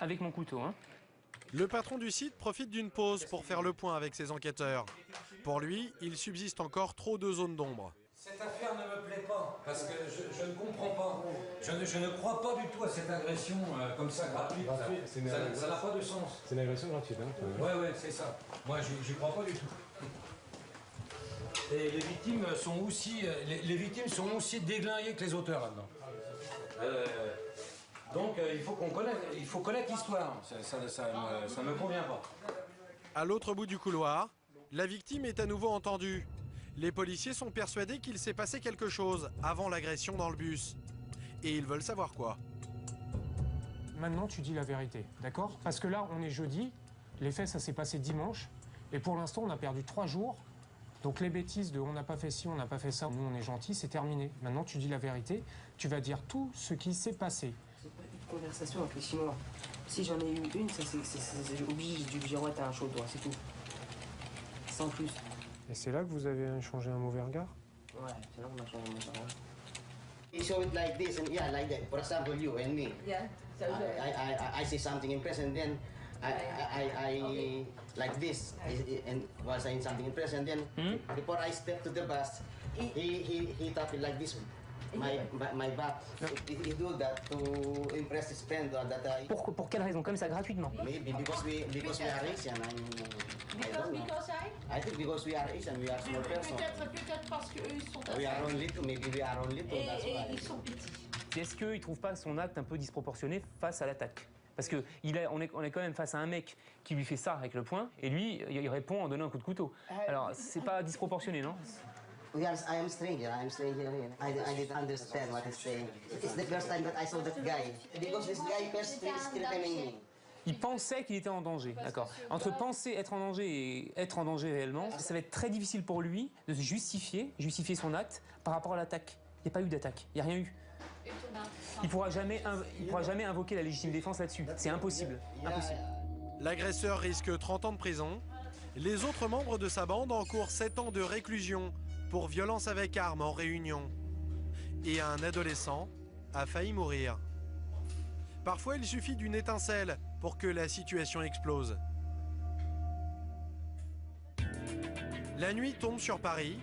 avec mon couteau. Hein. Le patron du site profite d'une pause pour faire le point avec ses enquêteurs. Pour lui, il subsiste encore trop de zones d'ombre. Cette affaire ne me plaît pas, parce que je ne comprends pas. Je ne crois pas du tout à cette agression comme ça, gratuite. Ça n'a pas de sens. C'est une agression gratuite, hein? Ouais, c'est ça. Moi, je crois pas du tout. Et les victimes sont aussi, les victimes sont aussi déglinguées que les auteurs là-dedans. Donc il faut connaître l'histoire. Ça ne me convient pas. À l'autre bout du couloir, la victime est à nouveau entendue. Les policiers sont persuadés qu'il s'est passé quelque chose avant l'agression dans le bus. Et ils veulent savoir quoi. Maintenant, tu dis la vérité, d'accord? Parce que là, on est jeudi, les faits, ça s'est passé dimanche, et pour l'instant, on a perdu 3 jours. Donc les bêtises de on n'a pas fait ci, on n'a pas fait ça, nous on est gentils, c'est terminé. Maintenant, tu dis la vérité, tu vas dire tout ce qui s'est passé. C'est pas une conversation avec les Chinois. Si j'en ai eu une, c'est obligé, j'ai dû dire ouais, t'as un chaud, toi, c'est tout. Sans plus. Et c'est là que vous avez échangé un mauvais regard? Ouais, c'est là qu'on a changé un mauvais regard. You show it like this, and yeah, like that. For example, you and me. Yeah. So I say something in press, and then I like this, and while saying something in press, and then before I step to the bus, he tap it like this. My back. He do that to impress his friend that I. Pour quelle raison? Comme ça, gratuitement? Maybe because we are Asian. I think because we are Asian, we are small person. Peut-être parce qu'eux ils sont We are only two, maybe we are only two. That's et why. ils sont petits. Est-ce qu'il ne trouve pas son acte un peu disproportionné face à l'attaque? Parce qu'on est quand même face à un mec qui lui fait ça avec le poing, et lui, il répond en donnant un coup de couteau. Alors, c'est pas disproportionné, non? I am stranger. Here. I didn't understand what he's saying. It's the first time that I saw that guy. Because this guy first threatening me. Il pensait qu'il était en danger, d'accord. Entre penser être en danger et être en danger réellement, ça va être très difficile pour lui de se justifier son acte par rapport à l'attaque. Il n'y a pas eu d'attaque, il n'y a rien eu. Il pourra jamais invoquer la légitime défense là-dessus. C'est impossible. Impossible. L'agresseur risque 30 ans de prison. Les autres membres de sa bande encourent 7 ans de réclusion pour violence avec arme en réunion. Et un adolescent a failli mourir. Parfois, il suffit d'une étincelle pour que la situation explose. La nuit tombe sur Paris.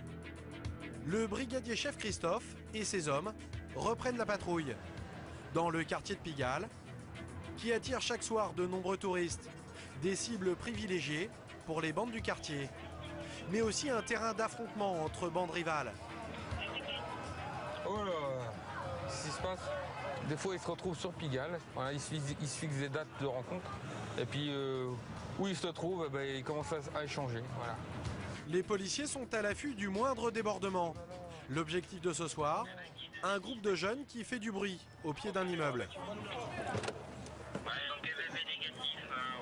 Le brigadier-chef Christophe et ses hommes reprennent la patrouille dans le quartier de Pigalle, qui attire chaque soir de nombreux touristes, des cibles privilégiées pour les bandes du quartier, mais aussi un terrain d'affrontement entre bandes rivales. Oh là, qu'est-ce qui se passe? Des fois, ils se retrouvent sur Pigalle, voilà, ils se fixent des dates de rencontre, et puis où ils se trouvent, ils commencent à échanger. Voilà. Les policiers sont à l'affût du moindre débordement. L'objectif de ce soir, un groupe de jeunes qui fait du bruit au pied d'un immeuble.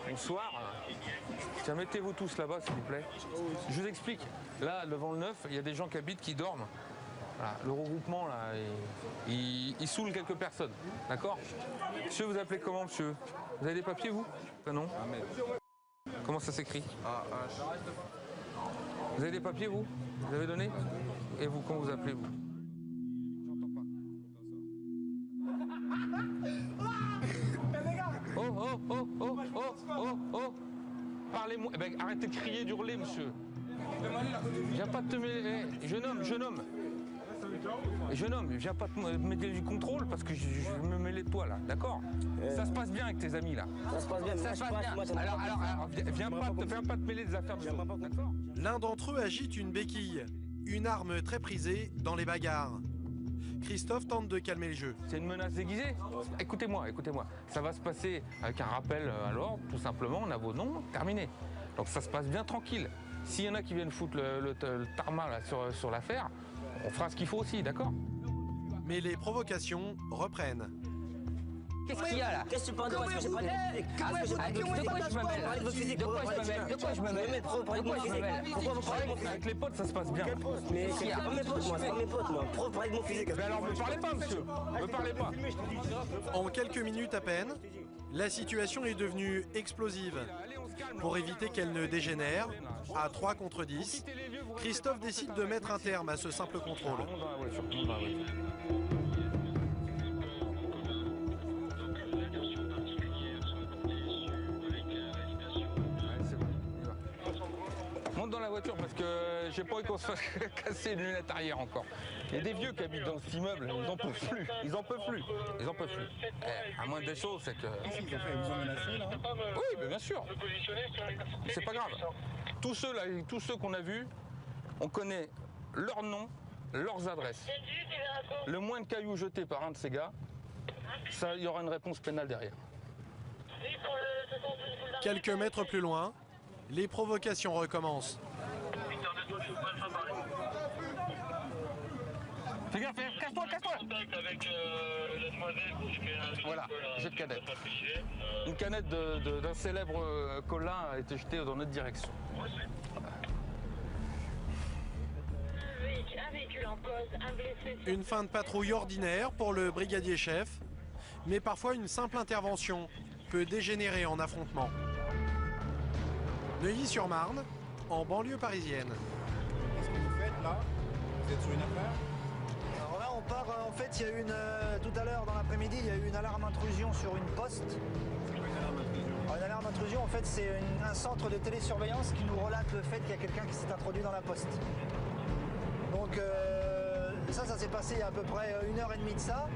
Bonsoir. Tiens, mettez-vous tous là-bas, s'il vous plaît. Je vous explique. Là, devant le 9, il y a des gens qui habitent, qui dorment. Voilà, le regroupement, là, il saoule quelques personnes. D'accord? Monsieur, vous appelez comment, monsieur? Vous avez des papiers, vous? Non. Comment ça s'écrit? Vous avez des papiers, vous? Vous avez donné? Et vous, comment vous appelez, vous? Oh! Parlez-moi. Eh ben, arrêtez de crier, d'hurler, monsieur. Viens pas te mêler. Jeune homme, viens pas te mêler du contrôle parce que je vais me mêler de toi, là. D'accord? Ça se passe bien avec tes amis, là. Ça se passe bien. Ça se passe bien. Alors, viens pas te mêler des affaires de l'autre, d'accord? L'un d'entre eux agite une béquille, une arme très prisée dans les bagarres. Christophe tente de calmer le jeu. C'est une menace déguisée? Écoutez-moi. Ça va se passer avec un rappel à l'ordre, tout simplement. On a vos noms, terminé. Donc ça se passe bien tranquille. S'il y en a qui viennent foutre le tarma là, sur l'affaire, on fera ce qu'il faut aussi, d'accord? Mais les provocations reprennent. Qu'est-ce qu'il y a là? Qu'est-ce que tu parles de moi? Est-ce que j'ai pas de physique? De quoi je me mêle? De quoi je me mêle? Pourquoi vous parlez de mon physique? Avec les potes, ça se passe bien. Mais c'est pas mes potes, moi. C'est pas mes potes, moi. Pourquoi vous parlez de mon physique? Mais alors, me parlez pas, monsieur. Me parlez pas. En quelques minutes à peine, la situation est devenue explosive. Pour éviter qu'elle ne dégénère, à 3 contre 10, Christophe décide de mettre un terme à ce simple contrôle. Monte dans la voiture parce que j'ai pas envie qu'on se fasse casser une lunette arrière encore. Il y a des vieux qui habitent dans cet immeuble, ils en peuvent plus. Ils en peuvent plus. À moins des choses, c'est que... Ils ont menacé, là? Oui, mais bien sûr. C'est pas grave. Tous ceux qu'on a vus, on connaît leurs noms, leurs adresses. Le moins de cailloux jetés par un de ces gars, il y aura une réponse pénale derrière. Quelques mètres plus loin, les provocations recommencent. Fais gaffe, casse-toi! Voilà, jet de canette. Une canette d'un célèbre Colin a été jetée dans notre direction. Une fin de patrouille ordinaire pour le brigadier-chef, mais parfois une simple intervention peut dégénérer en affrontement. Neuilly-sur-Marne, en banlieue parisienne. Qu'est-ce que vous faites là? Vous êtes sur une affaire? Alors là, on part, en fait, il y a eu tout à l'heure dans l'après-midi, il y a eu une alarme intrusion sur une poste. C'est quoi une alarme intrusion? Alors, une alarme intrusion, en fait, c'est un centre de télésurveillance qui nous relate le fait qu'il y a quelqu'un qui s'est introduit dans la poste. Donc ça s'est passé il y a à peu près 1h30 de ça.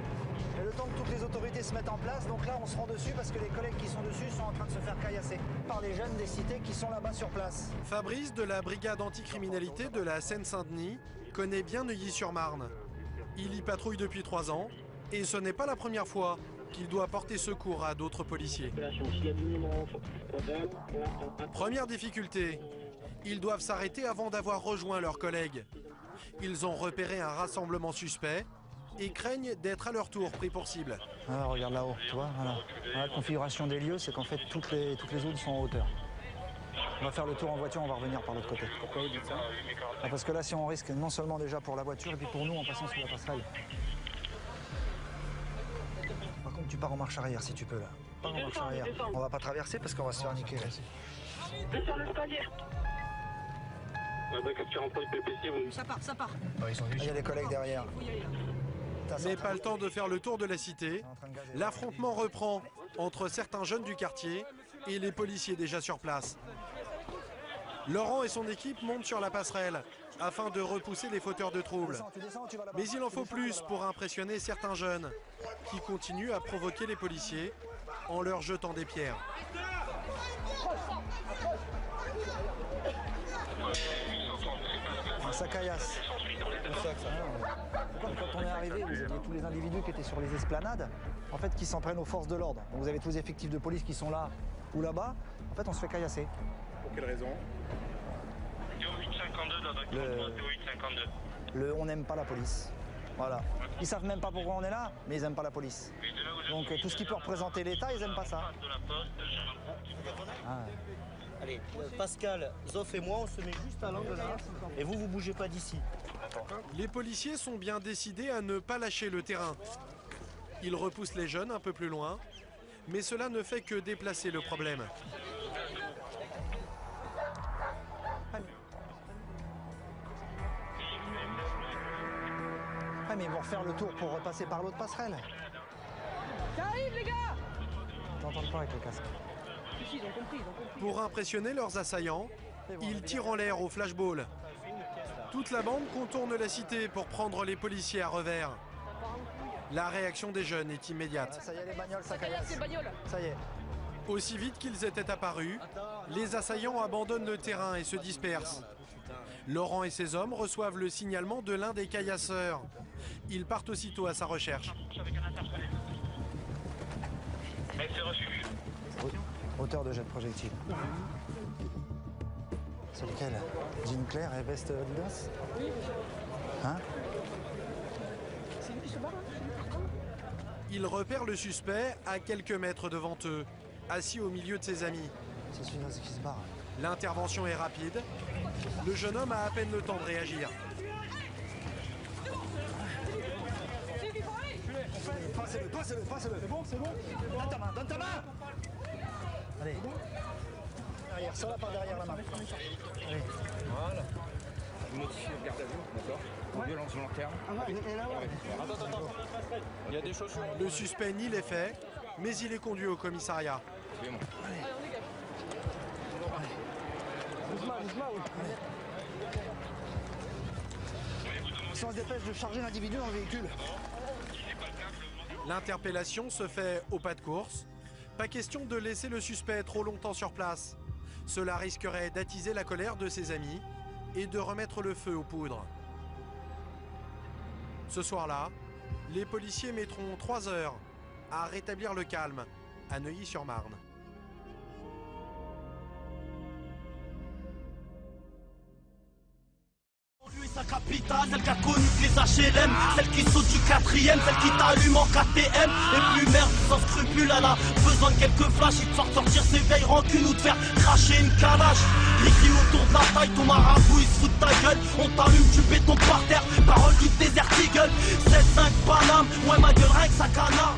Et le temps que toutes les autorités se mettent en place, donc là on se rend dessus parce que les collègues qui sont dessus sont en train de se faire caillasser par les jeunes des cités qui sont là-bas sur place. Fabrice de la brigade anticriminalité de la Seine-Saint-Denis connaît bien Neuilly-sur-Marne. Il y patrouille depuis 3 ans et ce n'est pas la première fois qu'il doit porter secours à d'autres policiers. Première difficulté, ils doivent s'arrêter avant d'avoir rejoint leurs collègues. Ils ont repéré un rassemblement suspect et craignent d'être à leur tour pris pour cible. Ah, regarde là-haut, tu vois, voilà. La configuration des lieux, c'est qu'en fait toutes les zones sont en hauteur. On va faire le tour en voiture, on va revenir par l'autre côté. Pourquoi vous dites ça? Parce que là, si on risque non seulement déjà pour la voiture, et puis pour nous en passant sur la passerelle. Par contre, tu pars en marche arrière si tu peux là. Pas en marche arrière. On va pas traverser parce qu'on va se faire niquer là. Ça part, ça part. Il y a les collègues derrière. Mais pas le temps de faire le tour de la cité. L'affrontement reprend entre certains jeunes du quartier et les policiers déjà sur place. Laurent et son équipe montent sur la passerelle afin de repousser les fauteurs de troubles. Mais il en faut plus pour impressionner certains jeunes qui continuent à provoquer les policiers en leur jetant des pierres. Ça caillasse. Quand on est arrivé, vous aviez tous les individus qui étaient sur les esplanades, en fait, qui s'en prennent aux forces de l'ordre. Donc vous avez tous les effectifs de police qui sont là ou là-bas. En fait, on se fait caillasser. Pour quelle raison? On n'aime pas la police. Voilà. Ils savent même pas pourquoi on est là, mais ils n'aiment pas la police. Donc tout ce qui peut représenter l'État, ils n'aiment pas ça. Ah. Allez, Pascal, Zoff et moi, on se met juste à l'angle là. Et vous bougez pas d'ici. Les policiers sont bien décidés à ne pas lâcher le terrain. Ils repoussent les jeunes un peu plus loin, mais cela ne fait que déplacer le problème. Ah, mais ils vont refaire le tour pour repasser par l'autre passerelle. Ça arrive, les gars! T'entends pas avec le casque. Ils ont compris, ils ont compris. Pour impressionner leurs assaillants, ils tirent en l'air au flashball. Toute la bande contourne la cité pour prendre les policiers à revers. La réaction des jeunes est immédiate. Ça y est, les bagnoles, ça caillasse, les bagnoles. Ça y est. Aussi vite qu'ils étaient apparus, les assaillants abandonnent le terrain et se dispersent. Laurent et ses hommes reçoivent le signalement de l'un des caillasseurs. Ils partent aussitôt à sa recherche. Hauteur de jet de projectile. C'est lequel? Jean Claire et veste Adidas? Hein? C'est lui qui se barre, hein? Ils repèrent le suspect à quelques mètres devant eux, assis au milieu de ses amis. C'est celui-là qui se barre. L'intervention est rapide. Le jeune homme a à peine le temps de réagir. Passez-le. C'est bon. Donne ta main. Allez. Derrière, ça là par derrière la main. Allez. Voilà. Vous notifiez le garde à vue, d'accord? En violence volontaire. Attends. Il y a des chaussures. Le suspect nie les faits, mais il est conduit au commissariat. Si on se dépêche de charger l'individu dans le véhicule. L'interpellation se fait au pas de course. Pas question de laisser le suspect trop longtemps sur place. Cela risquerait d'attiser la colère de ses amis et de remettre le feu aux poudres. Ce soir-là, les policiers mettront 3 heures à rétablir le calme à Neuilly-sur-Marne. Sa capitale, celle qui a connu les HLM, celle qui saute du 4ème, celle qui t'allume en KTM. Et plus merde, sans scrupule, elle a besoin de quelques flashs, histoire de sortir ses vieilles rancunes ou de faire cracher une calache. Les cris autour de la taille, ton marabout il se fout de ta gueule. On t'allume du béton par terre, parole du désert Eagle. 7-5 Paname, ouais ma gueule rien que ça canard.